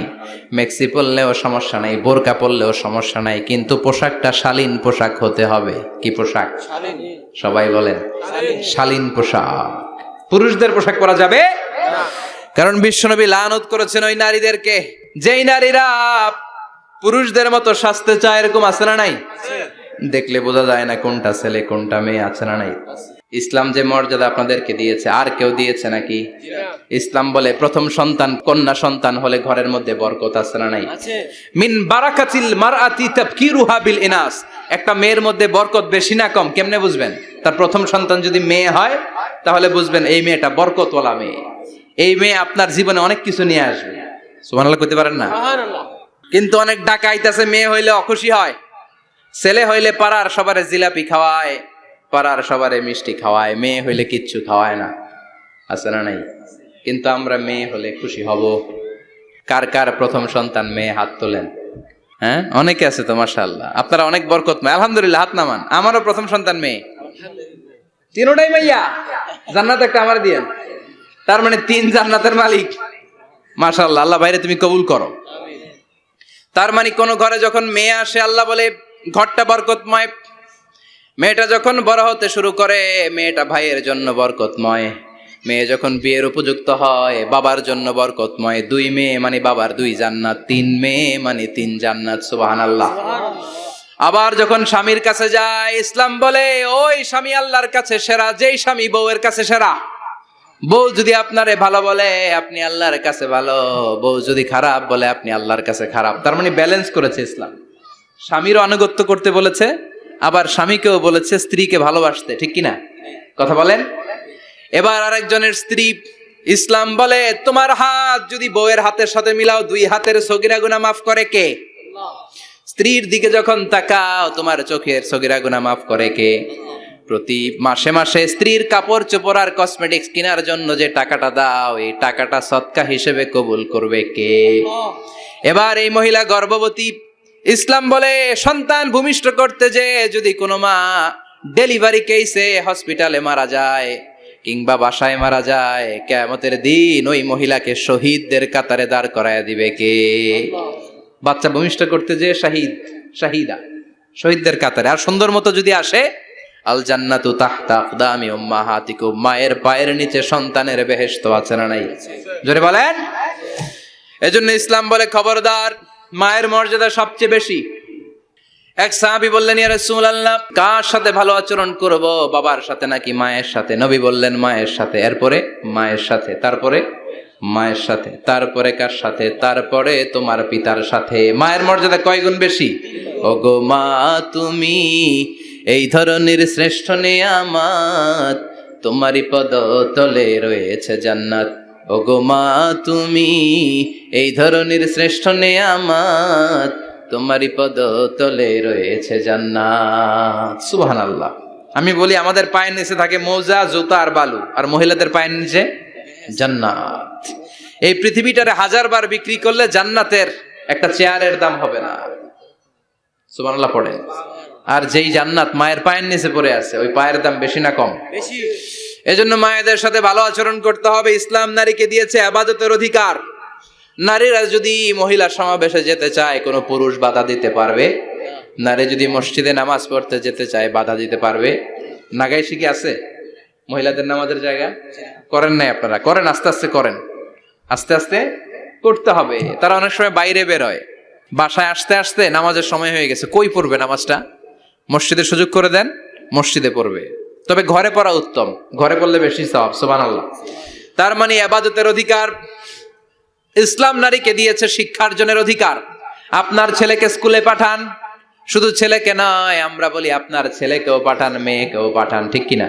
মেক্সি পরলেও সমস্যা নাই, বোরকা পরলেও সমস্যা নাই, কিন্তু পোশাকটা শালীন পোশাক হতে হবে। কি পোশাক? সবাই বলেন, শালীন পোশাক। পুরুষদের পোশাক পরা যাবে না, কারণ বিশ্বনবী লানত করেছেন ওই নারীদেরকে যেই নারীরা পুরুষদের মতো সাজতে চায়। এরকম আছে না নাই? দেখলে বোঝা যায় না কোনটা ছেলে কোনটা মেয়ে, আছে না নাই? ইসলাম যে মর্যাদা আপনাদেরকে দিয়েছে আর কেউ দিয়েছে নাকি? ইসলাম বলে প্রথম সন্তান কন্যা সন্তান হলে ঘরের মধ্যে বরকত, আছে না নাই? মিন বারাকাতিল মারআতি তাবকিরুহা বিল ইনাস। একটা মেয়ের মধ্যে বরকত বেশি না কম কেমনে বুঝবেন? তার প্রথম সন্তান যদি মেয়ে হয় তাহলে বুঝবেন এই মেয়েটা বরকতওয়ালা মেয়ে, এই মেয়ে আপনার জীবনে অনেক কিছু নিয়ে আসবে। সুবহানাল্লাহ কইতে পারেন না? কিন্তু অনেক ডাকাইত আছে, মেয়ে হইলে অখুশি হয়, ছেলে হইলে পাড়ার সবারে জিলাপি খাওয়ায়, পাড়ার সবারে মিষ্টি খাওয়ায়, মেয়ে হইলে কিচ্ছু খাওয়ায় না, আছে না নাই? কিন্তু আমরা মেয়ে হলে খুশি হব। কার কার প্রথম সন্তান মেয়ে? হাত তোলেন। হ্যাঁ, অনেকে আছে তো মাশাআল্লাহ, আপনারা অনেক বরকতময়, আলহামদুলিল্লাহ, হাত নামান। আমারও প্রথম সন্তান মেয়ে, 3টাই মাইয়া, জান্নাত একটা আমার দিয়েন। তার মানে 3 জান্নাতের মালিক, মাশাআল্লাহ। আল্লাহ বাইরে তুমি কবুল করো। তার মানে কোন ঘরে যখন মেয়ে আসে আল্লাহ বলে ঘরটা বরকতময়। মেয়েটা যখন বড় হতে শুরু করে, মেয়েটা ভাইয়ের জন্য বরকতময়। মেয়ে যখন বিয়ের উপযুক্ত হয়, বাবার জন্য বরকতময়। 2 মেয়ে মানে বাবার 2 জান্নাত, 3 মেয়ে মানে 3 জান্নাত। সুবহানাল্লাহ। আবার যখন স্বামীর কাছে যায়, ইসলাম বলে ওই স্বামী আল্লাহর কাছে সেরা, যেই স্বামী বউয়ের কাছে সেরা। বউ যদি আপনারে ভালো বলে আপনি আল্লাহর কাছে ভালো, বউ যদি খারাপ বলে আপনি আল্লাহর কাছে খারাপ। তার মানে ব্যালেন্স করেছে ইসলাম। স্বামীরও আনুগত্য করতে বলেছে, আবার স্বামীকেও বলেছে স্ত্রীকে ভালোবাসতে, ঠিক কিনা? কথা বলেন। এবার আরেকজনের স্ত্রী, ইসলাম বলে তোমার হাত যদি বউয়ের হাতের সাথে মিলাও, 2 হাতের সগীরা গুনাহ মাফ করে কে? স্ত্রীর দিকে যখন তাকাও তোমার চোখের সগীরা গুনাহ মাফ করে কে? প্রতি মাসে মাসে স্ত্রীর কাপড় চোপড় আর কসমেটিক্স কেনার জন্য যে টাকাটা দাও, এই টাকাটা সদকা হিসেবে কবুল করবে কে? এবার এই মহিলা গর্ভবতী, ইসলাম বলে সন্তান ভূমিষ্ঠ করতে যে যদি কোনো মা ডেলিভারি কেসে হসপিটালে মারা যায় কিংবা বাসায় মারা যায়, কিয়ামতের দিন ওই মহিলাকে শহীদদের কাতারে দাঁড় করায় দিবে কে? বাচ্চা ভূমিষ্ঠ করতে যে শাহিদা, শহীদদের কাতারে। আর সুন্দর মতো যদি আসে, আল জান্নাতু তাহতা আকদামি উম্মাহাতিকুম, মায়ের পায়ের নিচে সন্তানের বেহেশত আছে না নাই? জোরে বলেন। এজন্য ইসলাম বলে খবরদার, মায়ের মর্যাদা সবচেয়ে বেশি। এক সাহাবী বললেন, ইয়া রাসূলুল্লাহ, কার সাথে ভালো আচরণ করব, বাবার সাথে নাকি মায়ের সাথে? নবী বললেন মায়ের সাথে, এরপরে মায়ের সাথে, তারপরে মায়ের সাথে, তারপরে কার সাথে? তারপরে তোমার পিতার সাথে। মায়ের মর্যাদা কয় গুণ বেশি? ওগো মা তুমি এই ধরনের শ্রেষ্ঠ নিয়ামত, তোমারই পদ তলে রয়েছে জান্নাত। ওগো মা তুমি এই ধরনের শ্রেষ্ঠ নিয়ামত, তোমারই পদ তলে রয়েছে জান্নাত। সুবহানাল্লাহ। আমি বলি আমাদের পায়ের নিচে থাকে মৌজা, জুতা আর বালু, আর মহিলাদের পায়ের নিচে জান্নাত। এই পৃথিবীটারে 1000 বার বিক্রি করলে জান্নাতের একটা চেয়ারের দাম হবে না। সুবহানাল্লাহ পড়েন। আর যেই জান্নাত মায়ের পায়ের নিচে পড়ে আছে, ওই পায়ের দাম বেশি না কম? বেশি। এজন্য মায়েদের সাথে ভালো আচরণ করতে হবে। ইসলাম নারীকে দিয়েছে ইবাদতের অধিকার। নারীরা যদি মহিলা সমাবেশে যেতে চায়, কোনো পুরুষ বাধা দিতে পারবে? নারী যদি মসজিদে নামাজ পড়তে যেতে চায়, বাধা দিতে পারবে? নাগাই শিখে আছে মহিলাদের নামাজের জায়গা? করেন নাই আপনারা? করেন, আস্তে আস্তে করেন, আস্তে আস্তে করতে হবে। তারা অনেক সময় বাইরে বেরোয়, বাসায় আসতে আসতে নামাজের সময় হয়ে গেছে, কই পড়বে নামাজটা? মসজিদে সুযোগ করে দেন, মসজিদে পড়বে। তবে ঘরে পড়া উত্তম, ঘরে পড়লে বেশি সওয়াব। সুবহানাল্লাহ। তার মানে ইবাদতের অধিকার। ইসলাম নারীকে দিয়েছে শিক্ষার্জনের অধিকার। আপনার ছেলেকে স্কুলে পাঠান, শুধু ছেলেকে নয়, আমরা বলি আপনার ছেলেকেও পাঠান, মেয়েকেও পাঠান, ঠিক কিনা?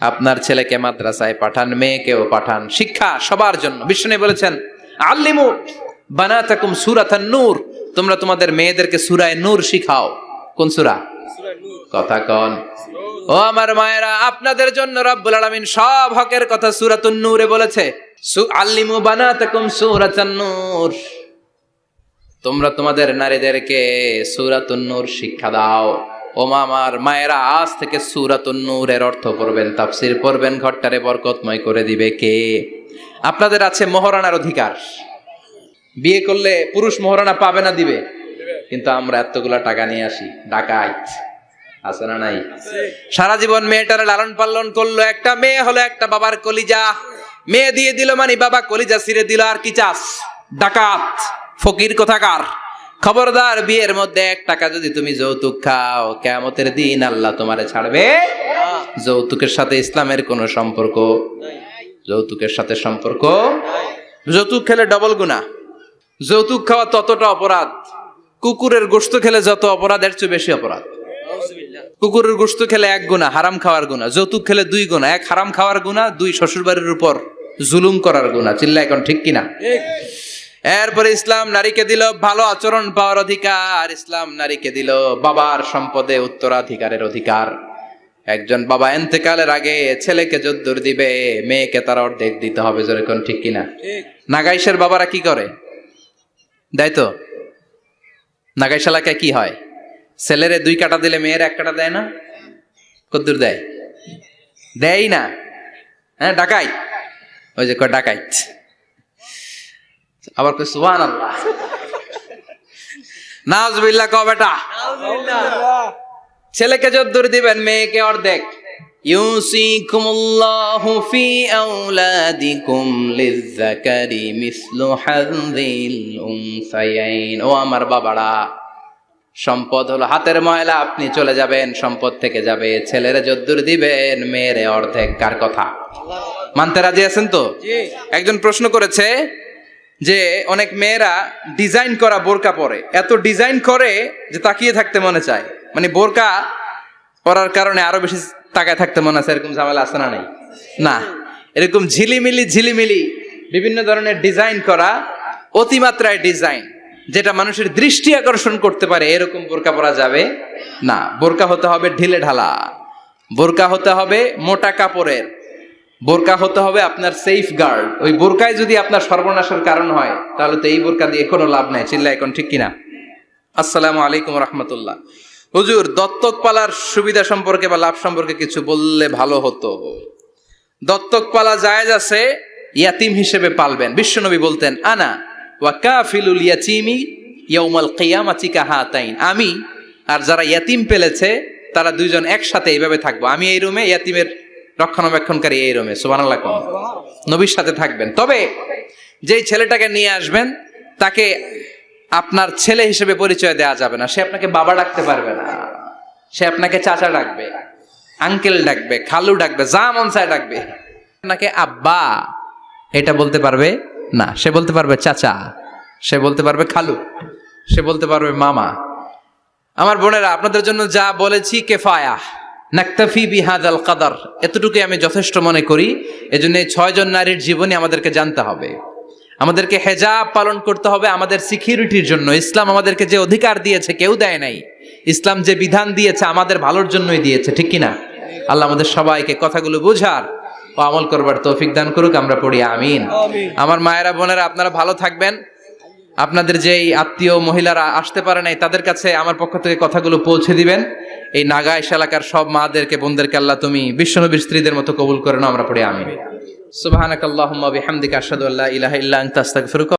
আপনার ছেলেকে মাদ্রাসায় পাঠান, মেয়েকেও পাঠান। শিক্ষা সবার জন্য। বিষ্ণু বলেছেন, আল্লিমু বানাতাকুম সূরাতান নূর, তোমরা তোমাদের মেয়েদেরকে সূরা নূর শিখাও। কোন সূরা? কথা কন। ও আমার মায়েরা, আপনাদের জন্য রব্বুল আলামিন সব হকের কথা সূরাতুন নূরে বলেছে। আল্লিমু বানাতাকুম সূরাতান নূর, তোমরা তোমাদের নারীদেরকে সূরাতুন নূর শিক্ষা দাও। ও আমার মায়েরা, আজ থেকে সূরাতুন নূরের অর্থ পড়বেন, তাফসীর পড়বেন, ঘরটারে বরকতময় করে দিবে কে? আপনাদের আছে মোহরানার অধিকার। বিয়ে করলে পুরুষ মোহরানা পাবে না, দিবে। কিন্তু আমরা এতগুলা টাকা নিয়ে আসি, ডাকাইত আছে না নাই? সারা জীবন মেয়েটারে লালন পালন করলো, একটা মেয়ে হলো একটা বাবার কলিজা। মেয়ে দিয়ে দিল মানে বাবা কলিজা ছিঁড়ে দিল, আর কি চাস? ডাকাত, ফকির কোথাকার। খবরদার, বিয়ের মধ্যে 1 টাকা যদি তুমি যৌতুক খাও, কিয়ামতের দিন আল্লাহ তোমারে ছাড়বে। যৌতুকের সাথে ইসলামের কোনো সম্পর্ক? যৌতুকের সাথে সম্পর্ক। যৌতুক খেলে ডবল গুনাহ। যৌতুক খাওয়া ততটা অপরাধ, কুকুরের গোশত খেলে যত অপরাধ, এর চেয়ে বেশি অপরাধ। কুকুরের গোশত খেলে 1 গুনাহ, হারাম খাওয়ার গুনাহ। যৌতুক খেলে 2 গুনাহ, 1 হারাম খাওয়ার গুনাহ, 2 শ্বশুরবাড়ির উপর জুলুম করার গুনাহ। চিল্লা এখন ঠিক কিনা? এরপরে ইসলাম নারীকে দিল ভালো আচরণ পাওয়ার অধিকার। ইসলাম নারীকে দিল বাবার সম্পদে উত্তরাধিকারের অধিকার। একজন বাবা ইন্তেকালের আগে ছেলেকে যদ্দুর দিবে, মেয়েকে তার অর্ধেক দিতে হবে। যেরকম ঠিক কিনা? নাগাইশের বাবারা কি করে? দেয় তো? নাগাইশ এলাকায় কি হয়? ছেলেরে 2 কাটা দিলে মেয়ের 1 কাটা দেয় না? কদ্দুর দেয়? দেয় না। হ্যাঁ, ডাকাই। ওই যে কয় ডাকাইত। আবার কই সুবহানাল্লাহ। নাউজুবিল্লাহ কও বেটা। ছেলেকে যদ্দুর দিবেন, মেয়েকে অর্ধেক। ইউসিকুমুল্লাহু ফি আওলাদিকুম লিযযাকারি মিসলু হাযযিল উনসায়াইন। ও আমার বাবারা, সম্পদ হলো হাতের ময়লা, আপনি চলে যাবেন, সম্পদ থেকে যাবে। ছেলেরে যদ্দুর দিবেন, মেয়েরে অর্ধেক। কার কথা? মানতে রাজি আছেন তো? একজন প্রশ্ন করেছে যে অনেক মেয়েরা ডিজাইন করা বোরকা পরে, এত ডিজাইন করে যে তাকিয়ে থাকতে মনে চায়। মানে বোরকা পরার কারণে আরো বেশি তাকায় থাকতে মনে আছে, এরকম ঝামেলা আছে না? নাই না। এরকম ঝিলিমিলি বিভিন্ন ধরনের ডিজাইন করা, অতিমাত্রায় ডিজাইন, যেটা মানুষের দৃষ্টি আকর্ষণ করতে পারে এরকম বোরকা পরা যাবে না। বোরকা হতে হবে ঢিলে ঢালা, বোরকা হতে হবে মোটা কাপড়ের, বোরকা হতে হবে আপনার সেফ গার্ড। ওই বোরকায় যদি আপনার সর্বনাশের কারণ হয় তাহলে তো এই বোরকা দিয়ে কোনো লাভ নাই। চিল্লা এখন ঠিক কিনা? আসসালামু আলাইকুম রহমতুল্লাহ। হুজুর, দত্তক পালার সুবিধা সম্পর্কে বা লাভ সম্পর্কে কিছু বললে ভালো হতো। দত্তক পালা জায়েজ আছে, ইয়াতিম হিসেবে পালবেন। বিশ্বনবী বলতেন, আনা ওয়া কাফিলুল ইয়াতীমি ইয়াউমাল কিয়ামাতি কাহাতাইন, আমি আর যারা ইয়াতিম পেলেছে তারা দুইজন একসাথে এইভাবে থাকবো। আমি এই রুমে, ইয়াতিমের রক্ষণাবেক্ষণকারী এই রুমে। সুবহানাল্লাহ। নবীর সাথে থাকবেন। তবে যেই ছেলেটাকে নিয়ে আসবেন তাকে আপনার ছেলে হিসেবে পরিচয় দেওয়া যাবে না। সে আপনাকে বাবা ডাকতে পারবে না, সে আপনাকে চাচা ডাকবে, আঙ্কেল ডাকবে, খালু ডাকবে, যা মন চায় ডাকবে। আপনাকে আব্বা এটা বলতে পারবে না। সে বলতে পারবে চাচা, সে বলতে পারবে খালু, সে বলতে পারবে মামা। আমার বোনেরা, আপনাদের জন্য যা বলেছি কেফায়া, নাকতাফি বিহাদাল কাদার, এতটুকুই আমি যথেষ্ট মনে করি। এজন্য এই 6 জন নারীর জীবনী আমাদেরকে জানতে হবে। আমাদেরকে হেজাব পালন করতে হবে আমাদের সিকিউরিটির জন্য। ইসলাম আমাদেরকে যে অধিকার দিয়েছে কেউ দেয় নাই। ইসলাম যে বিধান দিয়েছে আমাদের ভালোর জন্যই দিয়েছে, ঠিক কিনা? আল্লাহ আমাদের সবাইকে কথাগুলো বুঝার ও আমল করবার তৌফিক দান করুক। আমরা পড়ি আমিন। আমার মায়েরা বোনেরা, আপনারা ভালো থাকবেন। আপনাদের যেই আত্মীয় মহিলারা আসতে পারে নাই তাদের কাছে আমার পক্ষ থেকে কথাগুলো পৌঁছে দিবেন। এই নাগাইশ এলাকার সব মাদেরকে, বোনদেরকে আল্লাহ তুমি বিশ্বনবীর স্ত্রীদের মতো কবুল করে নাও। আমরা পড়ি আমিন। সুবহানাকাল্লাহুম্মা বিহামদিকা আশহাদু আল্লা ইলাহা ইল্লা আনতা আস্তাগফিরুকা।